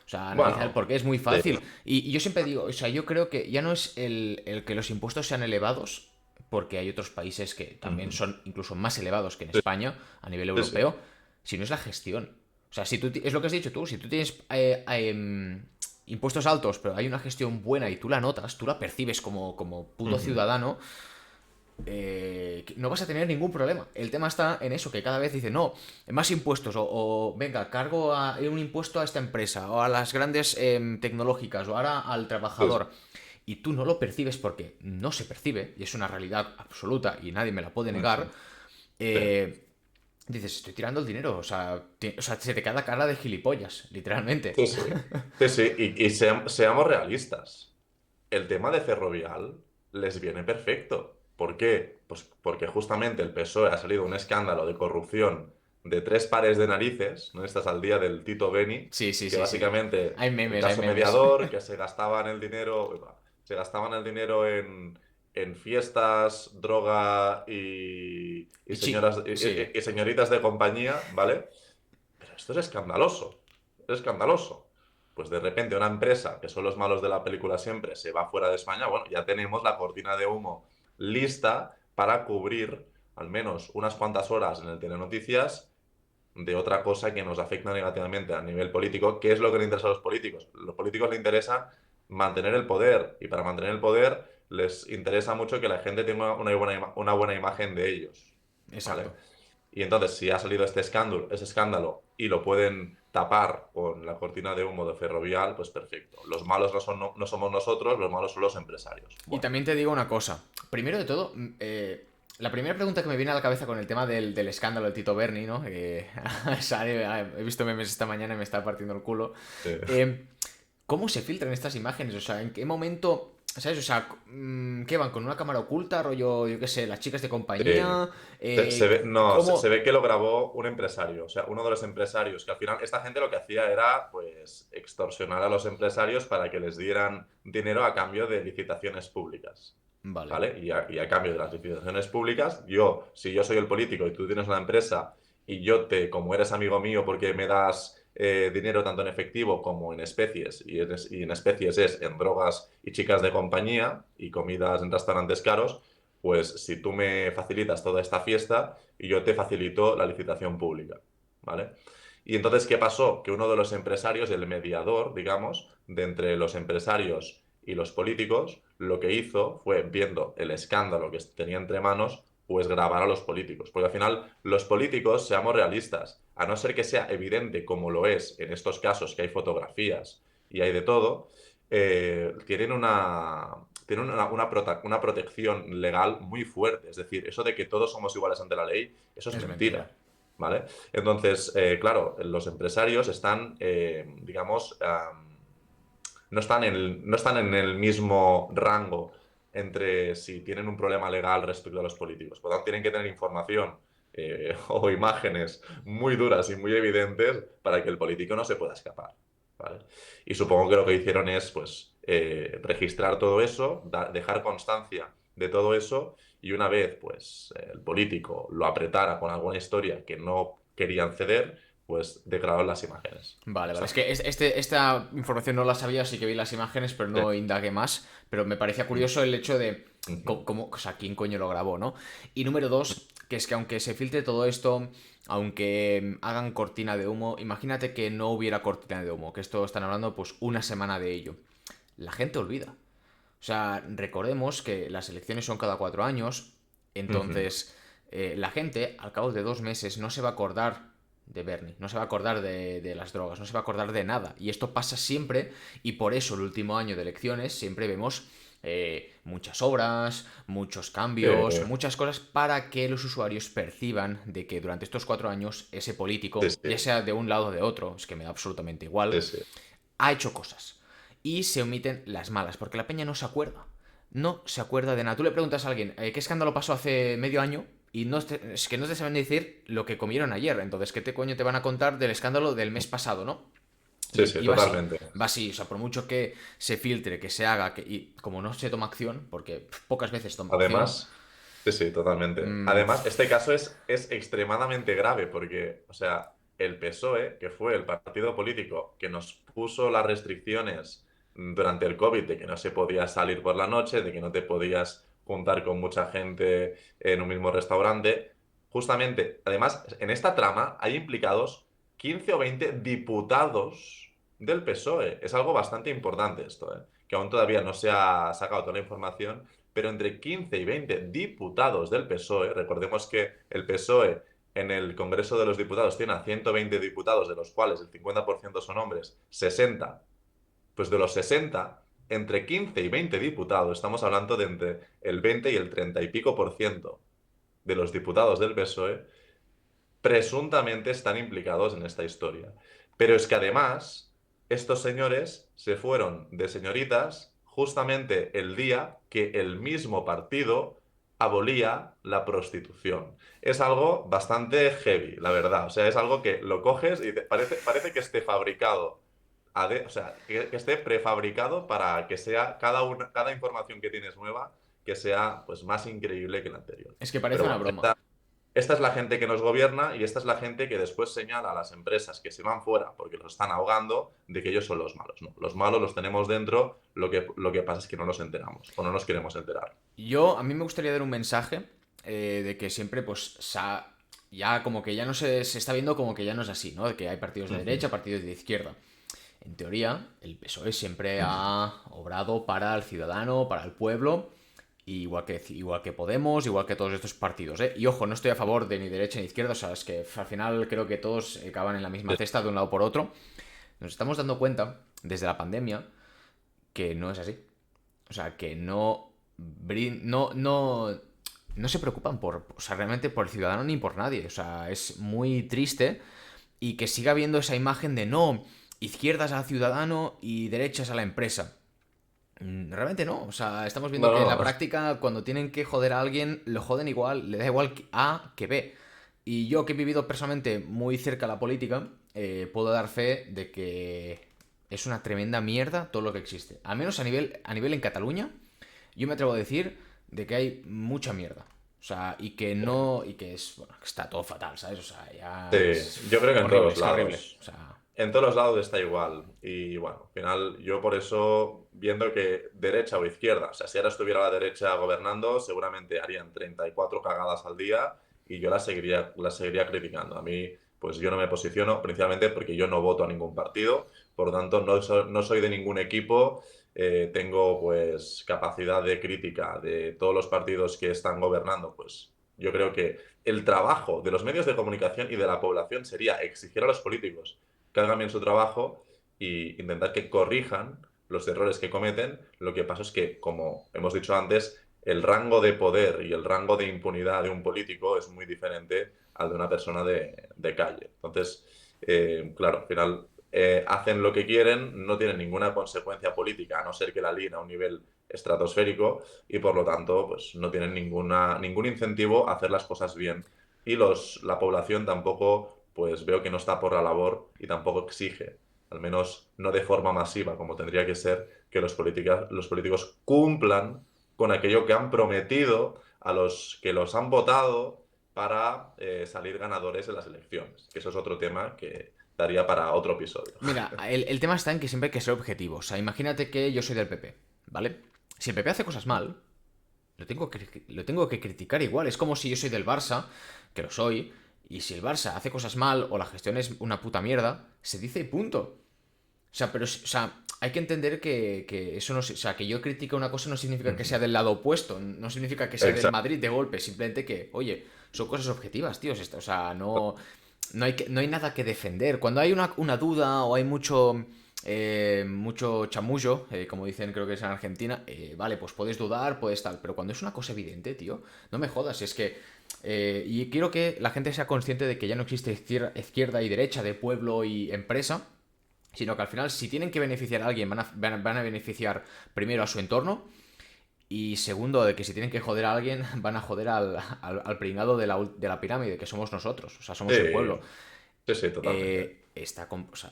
O sea, analiza el Bueno, porqué, es muy sí, fácil. Y yo siempre digo, o sea, yo creo que ya no es el que los impuestos sean elevados, porque hay otros países que también ujú, son incluso más elevados que en sí, España a nivel sí, sí, europeo, sino es la gestión. O sea, si tú, es lo que has dicho tú, si tú tienes impuestos altos, pero hay una gestión buena y tú la notas, tú la percibes como puto ujú, ciudadano, no vas a tener ningún problema. El tema está en eso, que cada vez dice, no, más impuestos, venga, cargo un impuesto a esta empresa, o a las grandes tecnológicas, o ahora al sí, sí, trabajador. Y tú no lo percibes porque no se percibe, y es una realidad absoluta y nadie me la puede negar. ujú, sí, eh, Dices, estoy tirando el dinero, o sea, se te queda cara de gilipollas, literalmente. sí, sí, sí, sí, seamos realistas. El tema de Ferrovial les viene perfecto. ¿Por qué? Pues porque justamente el PSOE ha salido un escándalo de corrupción de tres pares de narices, ¿no? Estás al día del Tito Beni, Sí, sí, que sí, sí. básicamente Hay el memes, hay caso memes. mediador, que se gastaban el dinero en fiestas, droga y Y chi, señoras sí. y señoritas de compañía, ¿vale? Pero esto es escandaloso, es escandaloso. Pues de repente una empresa, que son los malos de la película siempre, se va fuera de España, bueno, ya tenemos la cortina de humo lista para cubrir al menos unas cuantas horas en el Telenoticias de otra cosa que nos afecta negativamente a nivel político. ¿Qué es lo que le interesa a los políticos? A los políticos les interesa mantener el poder, y para mantener el poder les interesa mucho que la gente tenga una buena imagen de ellos, ¿vale? Exacto. Y entonces, si ha salido ese escándalo y lo pueden tapar con la cortina de humo de Ferrovial, pues perfecto. Los malos no somos nosotros, los malos son los empresarios. Y Bueno, también te digo una cosa. Primero de todo, la primera pregunta que me viene a la cabeza con el tema del escándalo de Tito Berni, ¿no? He visto memes esta mañana y me está partiendo el culo. eh, Eh, ¿Cómo se filtran estas imágenes? O sea, ¿en qué momento? ¿Sabes? O sea, ¿qué van? ¿Con una cámara oculta? Rollo, yo qué sé, las chicas de eh, compañía. se ve, no, se ¿Cómo? ve que lo grabó un empresario, o sea, uno de los empresarios, que al final esta gente lo que hacía era, pues, extorsionar a los empresarios para que les dieran dinero a cambio de licitaciones públicas, Vale. ¿vale? Y a cambio de las licitaciones públicas, si yo soy el político y tú tienes una empresa y como eres amigo mío porque me das dinero tanto en efectivo como en especies, y en especies es en drogas y chicas de compañía y comidas en restaurantes caros, pues si tú me facilitas toda esta fiesta y yo te facilito la licitación pública, ¿vale? Y entonces, ¿qué pasó? Que uno de los empresarios, el mediador, digamos, de entre los empresarios y los políticos, lo que hizo fue, viendo el escándalo que tenía entre manos, pues grabar a los políticos. Porque al final, los políticos, seamos realistas, a no ser que sea evidente como lo es en estos casos, que hay fotografías y hay de todo, tienen una protección legal muy fuerte. Es decir, eso de que todos somos iguales ante la ley, eso es Es mentira. mentira. ¿Vale? Entonces, claro, los empresarios están, digamos, no están en el mismo rango entre si tienen un problema legal respecto a los políticos. Por lo tanto, tienen que tener información o imágenes muy duras y muy evidentes para que el político no se pueda escapar. ¿Vale? Y supongo que lo que hicieron es, pues, registrar todo eso, dejar constancia de todo eso, y una vez, pues, el político lo apretara con alguna historia que no querían ceder, pues declararon las imágenes. Vale, Ya vale. Es está. que esta información no la sabía, sí que vi las imágenes, pero Sí. no indagué más. Pero me parecía Mm. curioso el hecho de Ujú. o sea, quién coño lo grabó, ¿no? Y número dos, que es que aunque se filtre todo esto, aunque hagan cortina de humo, imagínate que no hubiera cortina de humo, que esto están hablando pues una semana de ello. La gente olvida. O sea, recordemos que las elecciones son cada 4 años, Ujú. entonces la gente al cabo de 2 meses no se va a acordar de Bernie, no se va a acordar de las drogas, no se va a acordar de nada. Y esto pasa siempre y por eso el último año de elecciones siempre vemos muchas obras, muchos cambios, Sí, muchas cosas para que los usuarios perciban de que durante estos 4 años ese sí, político, ya sí, sea de un lado o de otro, es que me da absolutamente igual, sí, sí. ha hecho cosas. Y se omiten las malas, porque la peña no se acuerda. No se acuerda de nada. Tú le preguntas a alguien, ¿qué escándalo pasó hace medio año? Y es que no te saben decir lo que comieron ayer. Entonces, ¿qué te coño te van a contar del escándalo del mes pasado, no? Sí, sí, Y va así. totalmente. Va así. O sea, por mucho que se filtre, que se haga, y como no se toma acción, porque pocas veces toma acción. Además, sí, sí, totalmente. mmm, Además, este caso es extremadamente grave porque, o sea, el PSOE, que fue el partido político que nos puso las restricciones durante el COVID, de que no se podía salir por la noche, de que no te podías juntar con mucha gente en un mismo restaurante, justamente, además, en esta trama hay implicados 15 o 20 diputados del PSOE. Es algo bastante importante esto, ¿eh? Que aún todavía no se ha sacado toda la información, pero entre 15 y 20 diputados del PSOE, recordemos que el PSOE en el Congreso de los Diputados tiene a 120 diputados, de los cuales el 50% son hombres, 60, pues de los 60, entre 15 y 20 diputados, estamos hablando de entre el 20 y el 30 y pico por ciento de los diputados del PSOE, presuntamente están implicados en esta historia. Pero es que además, estos señores se fueron de señoritas justamente el día que el mismo partido abolía la prostitución. Es algo bastante heavy, la verdad. O sea, es algo que lo coges y parece que esté fabricado. O sea, que esté prefabricado para que sea cada información que tienes nueva, que sea pues más increíble que el anterior. Es que parece Pero una bueno, broma. esta es la gente que nos gobierna y esta es la gente que después señala a las empresas que se van fuera porque los están ahogando de que ellos son los malos. No, los malos los tenemos dentro, lo que pasa es que no nos enteramos o no nos queremos enterar. A mí me gustaría dar un mensaje de que siempre, pues, ya como que ya no se está viendo como que ya no es así, ¿no? De que hay partidos de Ujú. derecha, partidos de izquierda. En teoría, el PSOE siempre ha obrado para el ciudadano, para el pueblo, igual que Podemos, igual que todos estos partidos, ¿eh? Y ojo, no estoy a favor de ni derecha ni izquierda, o sea, es que al final creo que todos acaban en la misma Sí. cesta de un lado por otro. Nos estamos dando cuenta, desde la pandemia, que no es así. O sea, que no se preocupan o sea, realmente por el ciudadano ni por nadie. O sea, es muy triste y que siga habiendo esa imagen de no, izquierdas al ciudadano y derechas a la empresa. Realmente no, o sea, estamos viendo No, que en la no, práctica cuando tienen que joder a alguien, lo joden igual, le da igual A que B. Y yo que he vivido personalmente muy cerca de la política, puedo dar fe de que es una tremenda mierda todo lo que existe. Al menos a nivel en Cataluña, yo me atrevo a decir de que hay mucha mierda. O sea, y que no, y que es, bueno, que está todo fatal, ¿sabes? O sea, ya sí, yo creo que en horrible, todos está horrible. lados. O sea, En todos los lados está igual. Y bueno, al final yo por eso, viendo que derecha o izquierda, o sea, si ahora estuviera la derecha gobernando, seguramente harían 34 cagadas al día y yo las seguiría criticando. A mí, pues yo no me posiciono, principalmente porque yo no voto a ningún partido, por lo tanto no soy de ningún equipo, tengo pues capacidad de crítica de todos los partidos que están gobernando, pues yo creo que el trabajo de los medios de comunicación y de la población sería exigir a los políticos que hagan bien su trabajo e intentar que corrijan los errores que cometen. Lo que pasa es que, como hemos dicho antes, el rango de poder y el rango de impunidad de un político es muy diferente al de una persona de calle. Entonces, claro, al final hacen lo que quieren, no tienen ninguna consecuencia política, a no ser que la líen a un nivel estratosférico y por lo tanto pues no tienen ningún incentivo a hacer las cosas bien y la población tampoco, pues veo que no está por la labor y tampoco exige, al menos no de forma masiva, como tendría que ser, que los políticos cumplan con aquello que han prometido a los que los han votado para salir ganadores en las elecciones, que eso es otro tema que daría para otro episodio. mira, el tema está en que siempre hay que ser objetivo. O sea, imagínate que yo soy del PP, ¿vale? Si el PP hace cosas mal, lo tengo que criticar igual. Es como si yo soy del Barça, que lo soy, y si el Barça hace cosas mal o la gestión es una puta mierda, se dice y punto. O sea, o sea, hay que entender que eso no, o sea, que yo critique una cosa no significa que sea del lado opuesto, no significa que sea del Exacto. Madrid de golpe, simplemente que, oye, son cosas objetivas, tíos, o sea, no hay nada que defender. Cuando hay una duda o hay mucho chamullo, como dicen creo que es en Argentina, vale, pues puedes dudar, puedes tal, pero cuando es una cosa evidente, tío, no me jodas, es que y quiero que la gente sea consciente de que ya no existe izquierda y derecha, de pueblo y empresa, sino que al final, si tienen que beneficiar a alguien, van a beneficiar primero a su entorno y segundo, de que si tienen que joder a alguien, van a joder al pringado de la pirámide, que somos nosotros, o sea, somos el pueblo. Sí, sí, sí, totalmente. O sea,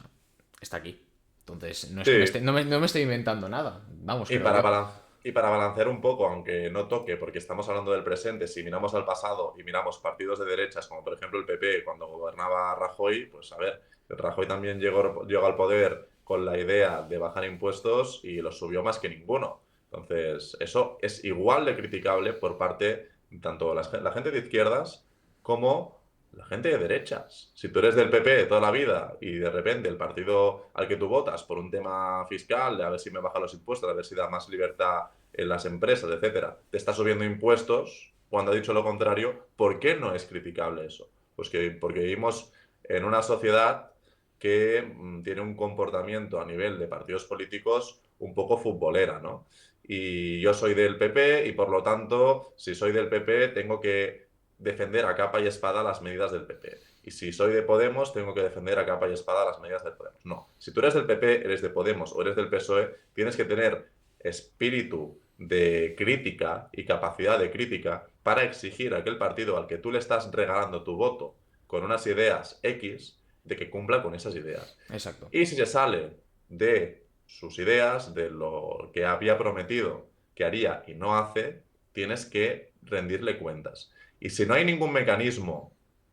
está aquí. Entonces, no es que Sí, no me estoy inventando nada, vamos, Y creo para, yo. y para balancear un poco, aunque no toque, porque estamos hablando del presente, si miramos al pasado y miramos partidos de derechas, como por ejemplo el PP, cuando gobernaba Rajoy, pues a ver, Rajoy también llegó al poder con la idea de bajar impuestos y los subió más que ninguno. Entonces, eso es igual de criticable por parte tanto la gente de izquierdas como la gente de derechas. Si tú eres del PP de toda la vida y de repente el partido al que tú votas por un tema fiscal, de a ver si me baja los impuestos, a ver si da más libertad en las empresas, etcétera, te está subiendo impuestos cuando ha dicho lo contrario, ¿por qué no es criticable eso? Pues porque vivimos en una sociedad que tiene un comportamiento a nivel de partidos políticos un poco futbolera, ¿no? Y yo soy del PP y por lo tanto, si soy del PP, tengo que defender a capa y espada las medidas del PP. Y si soy de Podemos, tengo que defender a capa y espada las medidas del Podemos. No. Si tú eres del PP, eres de Podemos o eres del PSOE, tienes que tener espíritu de crítica y capacidad de crítica para exigir a aquel partido al que tú le estás regalando tu voto con unas ideas X, de que cumpla con esas ideas. Exacto. Y si se sale de sus ideas, de lo que había prometido que haría y no hace, tienes que rendirle cuentas. Y si no hay ningún mecanismo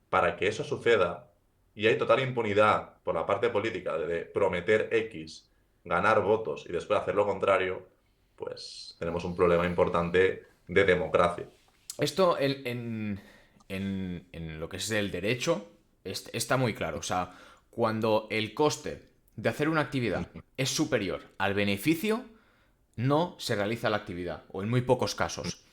para que eso suceda y hay total impunidad por la parte política de prometer X, ganar votos y después hacer lo contrario, pues tenemos un problema importante de democracia. Esto en lo que es el derecho está muy claro. O sea, cuando el coste de hacer una actividad es superior al beneficio, no se realiza la actividad, o en muy pocos casos.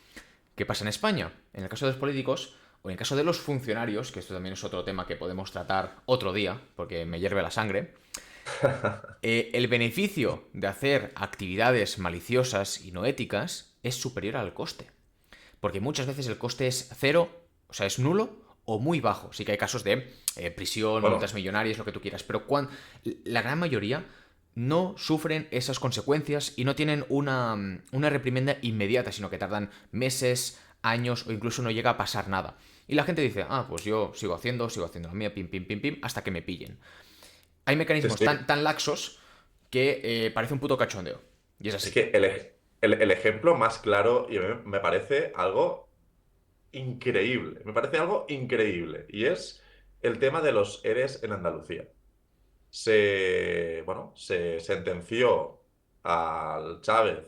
¿Qué pasa en España? En el caso de los políticos, o en el caso de los funcionarios, que esto también es otro tema que podemos tratar otro día, porque me hierve la sangre, el beneficio de hacer actividades maliciosas y no éticas es superior al coste. Porque muchas veces el coste es cero, o sea, es nulo o muy bajo. Sí que hay casos de prisión, multas Bueno, millonarias, lo que tú quieras, pero la gran mayoría no sufren esas consecuencias y no tienen una reprimenda inmediata, sino que tardan meses, años o incluso no llega a pasar nada. Y la gente dice, ah, pues yo sigo haciendo la mía, pim, pim, pim, pim, hasta que me pillen. Hay sí, mecanismos sí. tan laxos que parece un puto cachondeo. Y es Es así. que el ejemplo más claro y me parece algo increíble. Me parece algo increíble. Y es el tema de los ERES en Andalucía. Se sentenció al Chávez,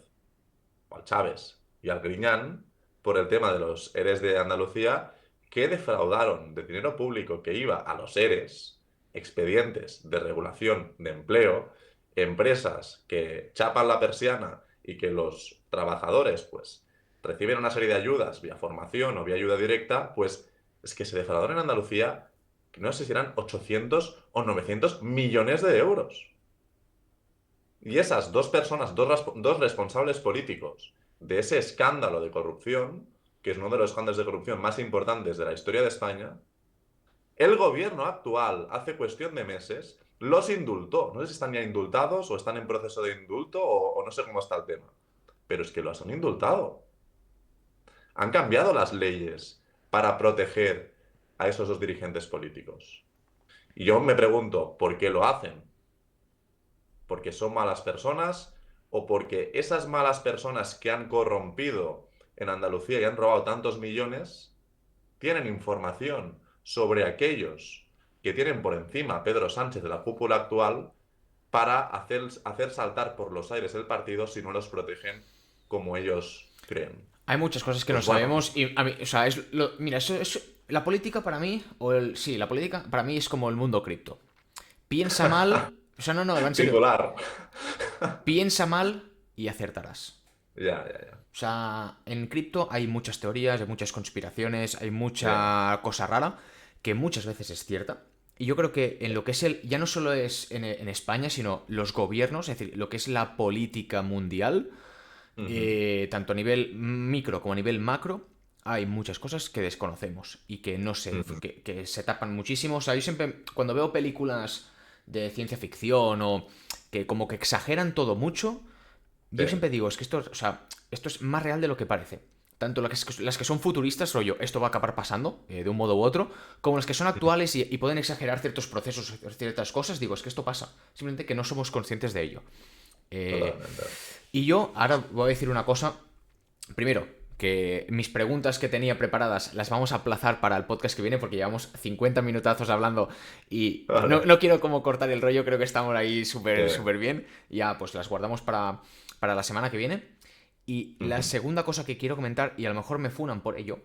o al Chávez y al Griñán por el tema de los ERES de Andalucía que defraudaron de dinero público que iba a los ERES, expedientes de regulación de empleo, empresas que chapan la persiana y que los trabajadores pues reciben una serie de ayudas vía formación o vía ayuda directa, pues es que se defraudaron en Andalucía, que no sé si eran 800 o 900 millones de euros. Y esas dos personas, dos responsables políticos de ese escándalo de corrupción, que es uno de los escándalos de corrupción más importantes de la historia de España, el gobierno actual, hace cuestión de meses, los indultó. No sé si están ya indultados o están en proceso de indulto o no sé cómo está el tema. Pero es que los han indultado. Han cambiado las leyes para proteger a esos dos dirigentes políticos. Y yo me pregunto, ¿por qué lo hacen? ¿Porque son malas personas o porque esas malas personas que han corrompido en Andalucía y han robado tantos millones tienen información sobre aquellos que tienen por encima a Pedro Sánchez de la cúpula actual para hacer saltar por los aires el partido si no los protegen como ellos creen? Hay muchas cosas que no Pues bueno, sabemos y a mí, o sea, mira, eso es la política para mí sí, la política para mí es como el mundo cripto. Piensa mal, o sea, no, en serio, bipolar. piensa mal y acertarás. Ya, ya, ya. O sea, en cripto hay muchas teorías, hay muchas conspiraciones, hay Sí. mucha cosa rara que muchas veces es cierta. Y yo creo que en lo que es ya no solo es en España, sino los gobiernos, es decir, lo que es la política mundial, Ujú. tanto a nivel micro como a nivel macro, hay muchas cosas que desconocemos y que no sé, Ujú. que se tapan muchísimo. O sea, yo siempre, cuando veo películas de ciencia ficción o que como que exageran todo mucho, Sí. yo siempre digo, es que esto, o sea, esto es más real de lo que parece. Tanto las que son futuristas, rollo, esto va a acabar pasando, de un modo u otro, como las que son actuales y pueden exagerar ciertos procesos, ciertas cosas, digo, es que esto pasa. Simplemente que no somos conscientes de ello. Eh, Totalmente. y yo ahora voy a decir una cosa. Primero, que mis preguntas que tenía preparadas las vamos a aplazar para el podcast que viene porque llevamos 50 minutazos hablando y Vale. no quiero como cortar el rollo, creo que estamos ahí Sí. súper súper bien. Ya, pues las guardamos para la semana que viene. Y la Ujú. segunda cosa que quiero comentar, y a lo mejor me funan por ello,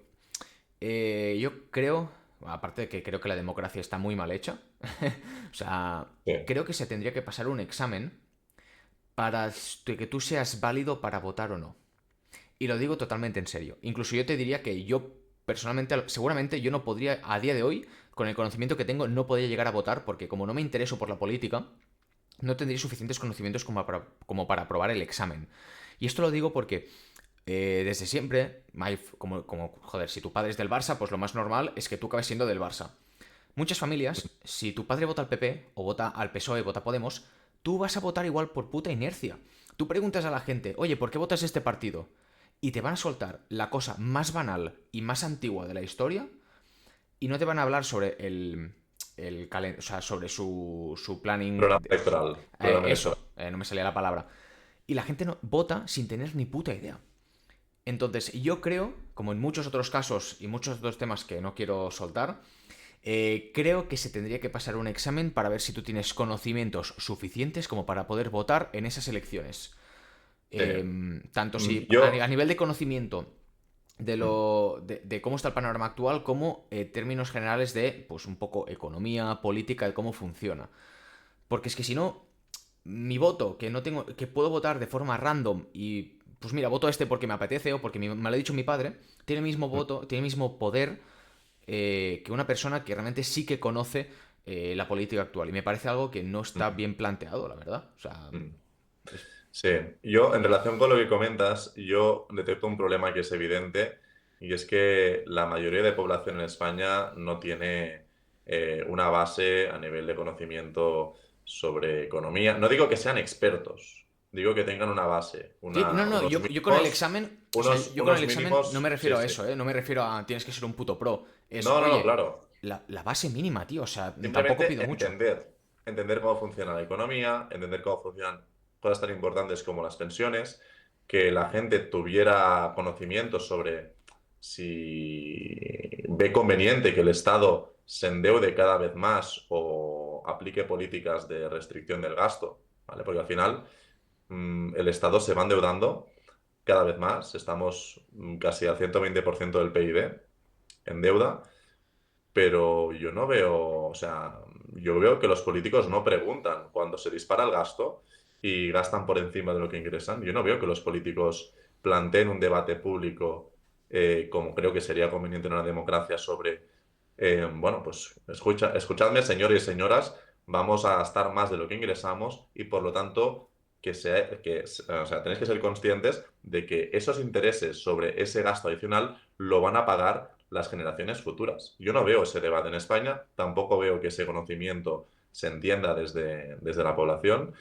yo creo, aparte de que creo que la democracia está muy mal hecha, o sea, Sí. creo que se tendría que pasar un examen para que tú seas válido para votar o no. Y lo digo totalmente en serio. Incluso yo te diría que yo personalmente, seguramente yo no podría, a día de hoy, con el conocimiento que tengo, no podría llegar a votar porque como no me intereso por la política, no tendría suficientes conocimientos como para aprobar el examen. Y esto lo digo porque desde siempre, joder, si tu padre es del Barça, pues lo más normal es que tú acabes siendo del Barça. Muchas familias, si tu padre vota al PP o vota al PSOE, vota a Podemos, tú vas a votar igual por puta inercia. Tú preguntas a la gente, oye, ¿por qué votas este partido? Y te van a soltar la cosa más banal y más antigua de la historia y no te van a hablar sobre o sea, sobre su planning. Programa electoral. Programa electoral. No me salía la palabra. Y la gente no vota sin tener ni puta idea. Entonces, yo creo, como en muchos otros casos y muchos otros temas que no quiero soltar, creo que se tendría que pasar un examen para ver si tú tienes conocimientos suficientes como para poder votar en esas elecciones. Sí. Tanto si a Yo, nivel de conocimiento de cómo está el panorama actual, como términos generales de, pues, un poco economía, política, de cómo funciona. Porque es que si no, mi voto, que no tengo, que puedo votar de forma random y, pues mira, voto a este porque me apetece o porque me lo ha dicho mi padre, tiene el mismo voto, tiene el mismo poder que una persona que realmente sí que conoce la política actual. Y me parece algo que no está bien planteado, la verdad. O sea, es- sí, yo en relación con lo que comentas, yo detecto un problema que es evidente y es que la mayoría de población en España no tiene una base a nivel de conocimiento sobre economía. No digo que sean expertos, digo que tengan una base, sí, no, no, unos yo con el mínimos, examen, o sea, yo con el unos examen no me mínimos, sí, refiero a sí. eso, ¿eh? No me refiero a tienes que ser un puto pro. Es, No, no, no, oye, claro. la base mínima, tío, o sea, tampoco Simplemente pido mucho. entender cómo funciona la economía, entender cómo funcionan cosas tan importantes como las pensiones, que la gente tuviera conocimientos sobre si ve conveniente que el Estado se endeude cada vez más o aplique políticas de restricción del gasto, ¿vale? Porque al final el Estado se va endeudando cada vez más, estamos casi al 120% del PIB en deuda. Pero yo no veo, o sea, yo veo que los políticos no preguntan cuando se dispara el gasto y gastan por encima de lo que ingresan. Yo no veo que los políticos planteen un debate público, como creo que sería conveniente en una democracia, sobre, bueno, pues escuchadme, señores y señoras, vamos a gastar más de lo que ingresamos y por lo tanto o sea, tenéis que ser conscientes de que esos intereses sobre ese gasto adicional lo van a pagar las generaciones futuras. Yo no veo ese debate en España, tampoco veo que ese conocimiento se entienda desde la población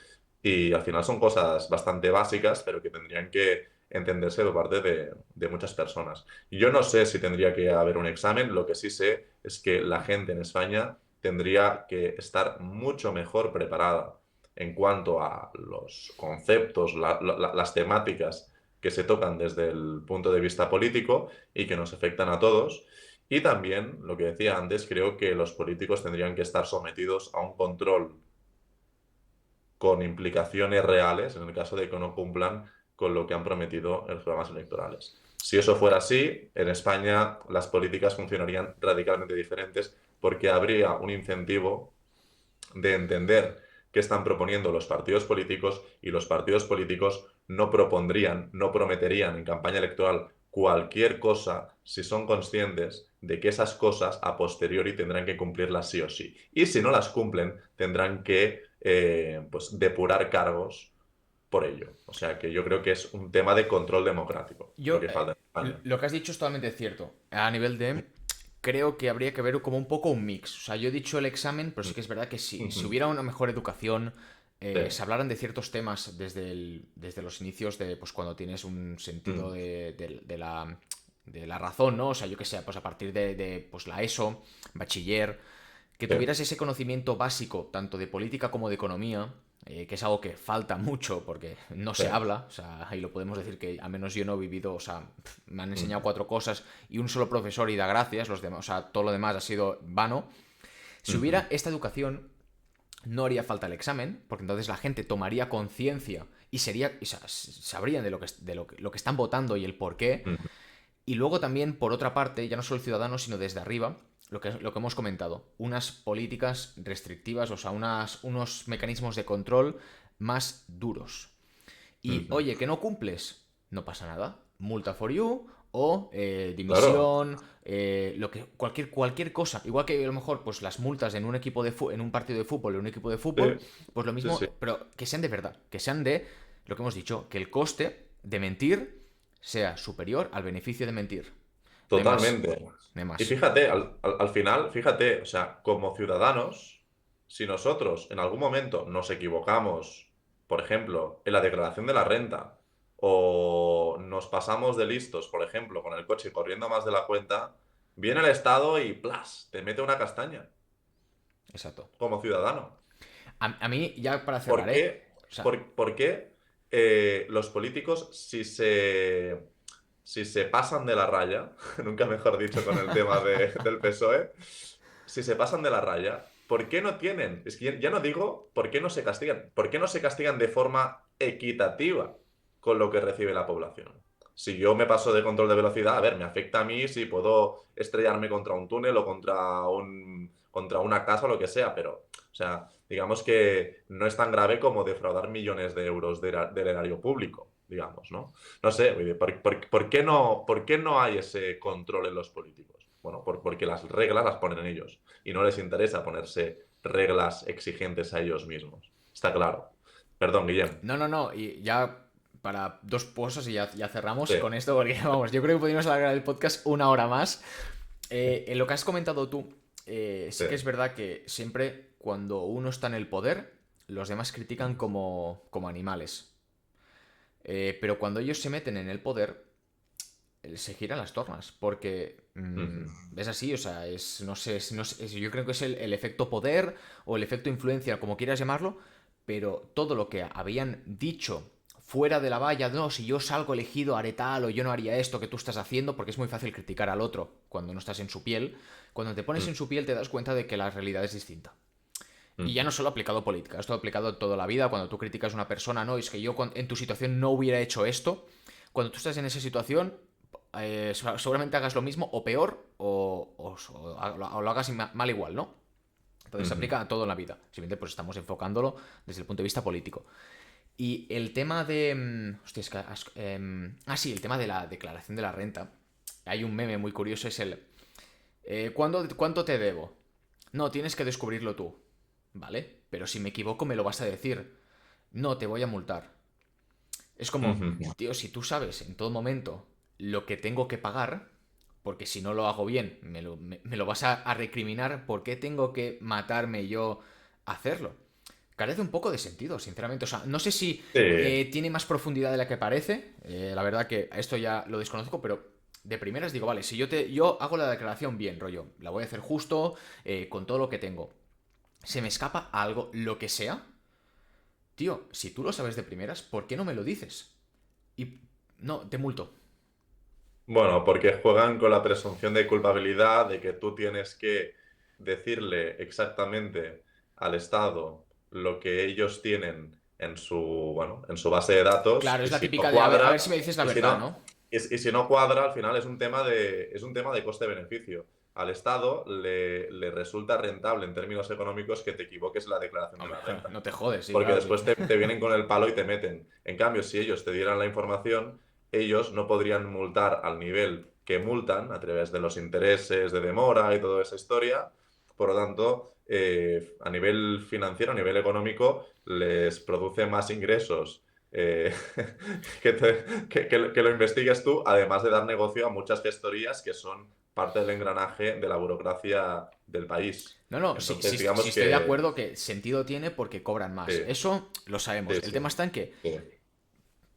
y al final son cosas bastante básicas, pero que tendrían que entenderse por parte de muchas personas. Yo no sé si tendría que haber un examen, lo que sí sé es que la gente en España tendría que estar mucho mejor preparada en cuanto a los conceptos, las temáticas que se tocan desde el punto de vista político y que nos afectan a todos. Y también, lo que decía antes, creo que los políticos tendrían que estar sometidos a un control con implicaciones reales en el caso de que no cumplan con lo que han prometido en los programas electorales. Si eso fuera así, en España las políticas funcionarían radicalmente diferentes porque habría un incentivo de entender qué están proponiendo los partidos políticos y los partidos políticos no propondrían, no prometerían en campaña electoral cualquier cosa si son conscientes de que esas cosas a posteriori tendrán que cumplirlas sí o sí. Y si no las cumplen, tendrán que pues, depurar cargos por ello. O sea que yo creo que es un tema de control democrático lo Yo, que falta en España. lo que has dicho es totalmente cierto. A nivel de, creo que habría que ver como un poco un mix. O sea, yo he dicho el examen, pero sí que es verdad que si Ujú. hubiera una mejor educación, Sí. se hablaran de ciertos temas desde los inicios de, pues cuando tienes un sentido Mm. de la razón, ¿no? O sea, yo que sé, pues a partir de pues la ESO, bachiller, que Sí. tuvieras ese conocimiento básico, tanto de política como de economía, que es algo que falta mucho porque no Sí. se habla, o sea, ahí lo podemos decir que al menos yo no he vivido, o sea, me han enseñado Mm. cuatro cosas y un solo profesor y da gracias, los demás, o sea, todo lo demás ha sido vano. Si Ujú. hubiera esta educación, no haría falta el examen, porque entonces la gente tomaría conciencia y sería, o sea, sabrían de lo que están votando y el por qué. Ujú. Y luego también, por otra parte, ya no solo el ciudadano, sino desde arriba, lo que hemos comentado, unas políticas restrictivas, o sea, unos mecanismos de control más duros. Y Ujú. oye, que no cumples, no pasa nada. Multa for you o Claro. dimisión, cualquier cosa. Igual que a lo mejor pues las multas en un equipo en un partido de fútbol, en un equipo de Sí, fútbol, pues lo sí, mismo, sí. pero que sean de verdad, que sean de lo que hemos dicho, que el coste de mentir sea superior al beneficio de mentir. No hay más, Totalmente. no hay Y más. fíjate, al final, fíjate, o sea, como ciudadanos, si nosotros en algún momento nos equivocamos, por ejemplo, en la declaración de la renta, o nos pasamos de listos, por ejemplo, con el coche corriendo más de la cuenta, viene el Estado y ¡plas! Te mete una castaña Exacto. como ciudadano. A mí, ya para ¿Por cerrar, ¿eh? qué, O sea, por qué los políticos, si se si se pasan de la raya, nunca mejor dicho con el tema del PSOE, si se pasan de la raya, ¿por qué no tienen? Es que ya no digo por qué no se castigan, ¿por qué no se castigan de forma equitativa con lo que recibe la población? Si yo me paso de control de velocidad, a ver, me afecta a mí si puedo estrellarme contra un túnel o contra una casa o lo que sea, pero, o sea, digamos que no es tan grave como defraudar millones de euros del erario público, digamos, ¿no? No sé, oye, por qué no hay ese control en los políticos? Bueno, porque las reglas las ponen ellos y no les interesa ponerse reglas exigentes a ellos mismos. Está claro. Perdón, Guillem. No, no, no, y ya para dos cosas y ya cerramos Sí, con esto, porque vamos, yo creo que podríamos alargar el podcast una hora más. En lo que has comentado tú, sí. sí que es verdad que siempre cuando uno está en el poder, los demás critican como animales. Pero cuando ellos se meten en el poder, se giran las tornas, porque Ujú. es así, o sea, no sé, yo creo que es el efecto poder o el efecto influencia, como quieras llamarlo, pero todo lo que habían dicho fuera de la valla, no, si yo salgo elegido haré tal o yo no haría esto que tú estás haciendo, porque es muy fácil criticar al otro cuando no estás en su piel, cuando te pones Mm, en su piel te das cuenta de que la realidad es distinta. Y ya no ujú. solo aplicado a política, esto aplicado toda la vida, cuando tú criticas a una persona, no, es que yo en tu situación no hubiera hecho esto, cuando tú estás en esa situación, seguramente hagas lo mismo o peor o lo hagas mal igual, ¿no? Entonces se Ujú. aplica a todo en la vida. Simplemente pues estamos enfocándolo desde el punto de vista político. Y el tema de... hostia, es que sí, el tema de la declaración de la renta. Hay un meme muy curioso, es el... ¿cuánto te debo? No, tienes que descubrirlo tú. Vale, pero si me equivoco me lo vas a decir. No, te voy a multar. Es como, Ujú. tío, si tú sabes en todo momento lo que tengo que pagar, porque si no lo hago bien, me lo vas a recriminar, ¿por qué tengo que matarme yo a hacerlo? Carece un poco de sentido, sinceramente. O sea, no sé si Sí, tiene más profundidad de la que parece. La verdad que esto ya lo desconozco, pero de primeras digo, vale, si yo hago la declaración bien, rollo, la voy a hacer justo, con todo lo que tengo. Se me escapa algo, lo que sea. Tío, si tú lo sabes de primeras, ¿por qué no me lo dices? Y no, te multo. bueno, porque juegan con la presunción de culpabilidad de que tú tienes que decirle exactamente al Estado lo que ellos tienen en su base de datos Claro, es y la si no típica de a ver si cuadra, me dices la y si verdad, no, ¿no? y si no cuadra, al final es un tema de coste-beneficio. Al Estado le resulta rentable en términos económicos que te equivoques en la declaración de Hombre, la renta, no te jodes, sí, porque claro, sí. después te vienen con el palo y te meten. En cambio, si ellos te dieran la información, ellos no podrían multar al nivel que multan a través de los intereses de demora y toda esa historia. Por lo tanto, a nivel financiero, a nivel económico, les produce más ingresos que lo investigues tú, además de dar negocio a muchas gestorías que son parte del engranaje de la burocracia del país. No, no, sí, Entonces, sí, sí digamos estoy de que acuerdo que sentido tiene porque cobran más. sí, Eso lo sabemos. sí, El sí, tema está en que, sí.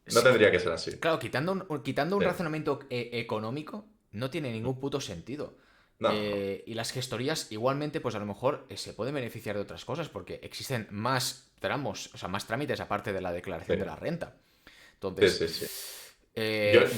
No si- tendría que ser así. claro, quitando un Sí. razonamiento económico, no tiene ningún puto sentido. No, no. Y las gestorías igualmente, pues a lo mejor se pueden beneficiar de otras cosas porque existen más tramos, o sea, más trámites aparte de la Sí, declaración de la renta. sí, Entonces, sí, sí. eh,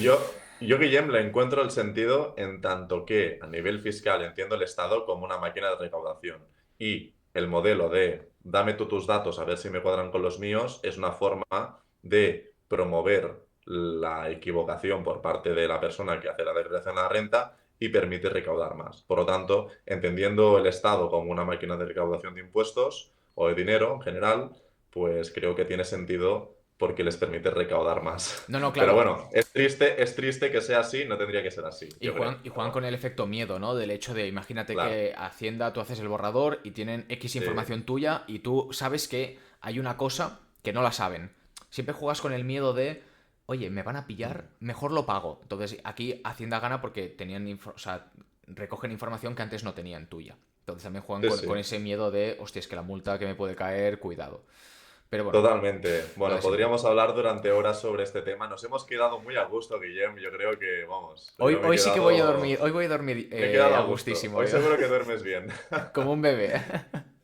Guillem, le encuentro el sentido en tanto que a nivel fiscal entiendo el Estado como una máquina de recaudación y el modelo de dame tú tus datos a ver si me cuadran con los míos es una forma de promover la equivocación por parte de la persona que hace la declaración de la renta y permite recaudar más. Por lo tanto, entendiendo el Estado como una máquina de recaudación de impuestos o de dinero en general, pues creo que tiene sentido porque les permite recaudar más. no, no, Pero claro. bueno, es triste que sea así, no tendría que ser así, Y yo creo. Juan Pero con bueno, el efecto miedo, ¿no? Del hecho de, imagínate claro, que Hacienda, tú haces el borrador y tienen X sí, información tuya y tú sabes que hay una cosa que no la saben. Siempre juegas con el miedo de, oye, me van a pillar, mejor lo pago. Entonces aquí Hacienda gana porque o sea, recogen información que antes no tenían tuya. Entonces también juegan sí, con sí. ese miedo de, hostia, es que la multa que me puede caer, cuidado. Pero bueno, Totalmente. lo Bueno, de siempre. podríamos hablar durante horas sobre este tema. Nos hemos quedado muy a gusto, Guillem. Yo creo que, vamos, Hoy, yo me he hoy sí que voy a dormir, quedado, hoy voy a dormir me he quedado a a gusto. gustísimo, Hoy seguro que duermes bien. como un bebé.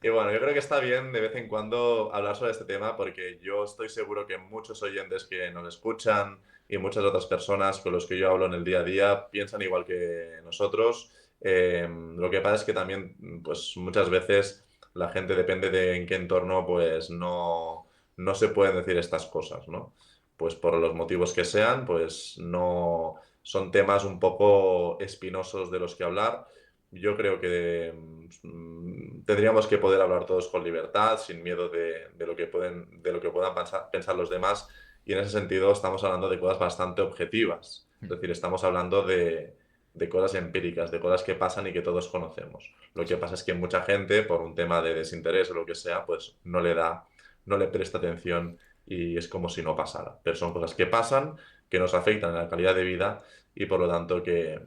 Y bueno, yo creo que está bien de vez en cuando hablar sobre este tema porque yo estoy seguro que muchos oyentes que nos escuchan y muchas otras personas con los que yo hablo en el día a día piensan igual que nosotros. Lo que pasa es que también, pues muchas veces la gente depende de en qué entorno, pues no se pueden decir estas cosas, ¿no? Pues por los motivos que sean, pues no son temas un poco espinosos de los que hablar. Yo creo que tendríamos que poder hablar todos con libertad, sin miedo de lo que puedan pensar los demás. Y en ese sentido estamos hablando de cosas bastante objetivas. Es decir, estamos hablando de cosas empíricas, de cosas que pasan y que todos conocemos. Lo que pasa es que mucha gente, por un tema de desinterés o lo que sea, pues no le presta atención y es como si no pasara. Pero son cosas que pasan, que nos afectan en la calidad de vida y por lo tanto que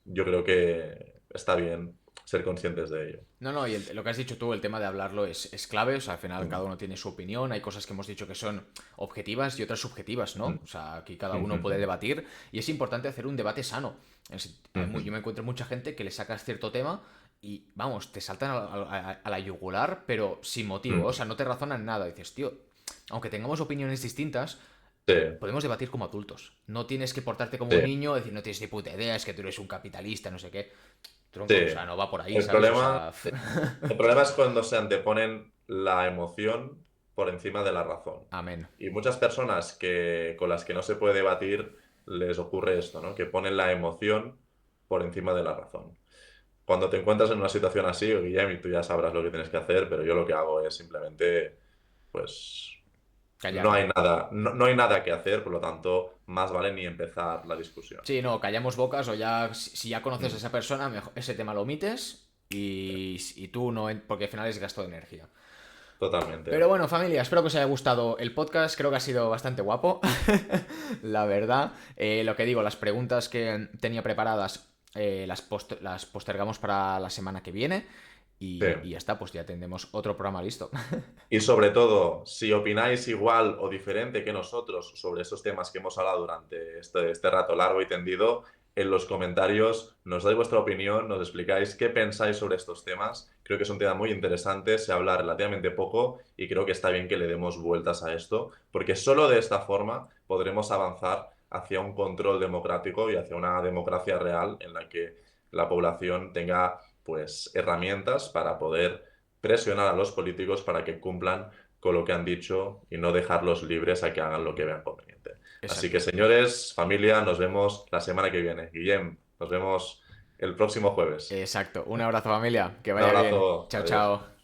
yo creo que está bien ser conscientes de ello. No, no, y lo que has dicho tú, el tema de hablarlo es clave, o sea, al final Mm, cada uno tiene su opinión, hay cosas que hemos dicho que son objetivas y otras subjetivas, ¿no? mm, O sea, aquí cada mm, uno mm, puede mm, debatir y es importante hacer un debate sano. Yo mm, me encuentro mucha gente que le sacas cierto tema y, vamos, te saltan a la yugular, pero sin motivo, o mm. sea, no te razonan nada. Dices, tío, aunque tengamos opiniones distintas, Sí, podemos debatir como adultos. No tienes que portarte como un sí, niño, decir, no tienes ni puta idea, es que tú eres un capitalista, no sé qué. sí. Tronco, o sea, no va por ahí, El ¿sabes? O problema, sea... el problema es cuando se anteponen la emoción por encima de la razón. Amén. Y muchas personas con las que no se puede debatir les ocurre esto, ¿no? Que ponen la emoción por encima de la razón. Cuando te encuentras en una situación así, Guillem, y tú ya sabrás lo que tienes que hacer, pero yo lo que hago es simplemente, pues, Callar. no hay nada que hacer, por lo tanto, más vale ni empezar la discusión. Sí, no, callamos bocas o ya, si ya conoces a Mm, esa persona, ese tema lo omites y tú no, porque al final es gasto de energía. Pero totalmente. bueno, familia, espero que os haya gustado el podcast, creo que ha sido bastante guapo, la verdad. Lo que digo, las preguntas que tenía preparadas las postergamos para la semana que viene Sí. y ya está, pues ya tendremos otro programa listo. Y sobre todo, si opináis igual o diferente que nosotros sobre esos temas que hemos hablado durante este rato largo y tendido, en los comentarios nos dais vuestra opinión, nos explicáis qué pensáis sobre estos temas. Creo que es un tema muy interesante, se habla relativamente poco y creo que está bien que le demos vueltas a esto, porque solo de esta forma podremos avanzar hacia un control democrático y hacia una democracia real en la que la población tenga pues herramientas para poder presionar a los políticos para que cumplan con lo que han dicho y no dejarlos libres a que hagan lo que vean conveniente. Así que, Exacto. señores, familia, nos vemos la semana que viene. Guillem, nos vemos el próximo jueves. Exacto. Un abrazo, familia, que Un vaya bien. abrazo, Chao, adiós. chao.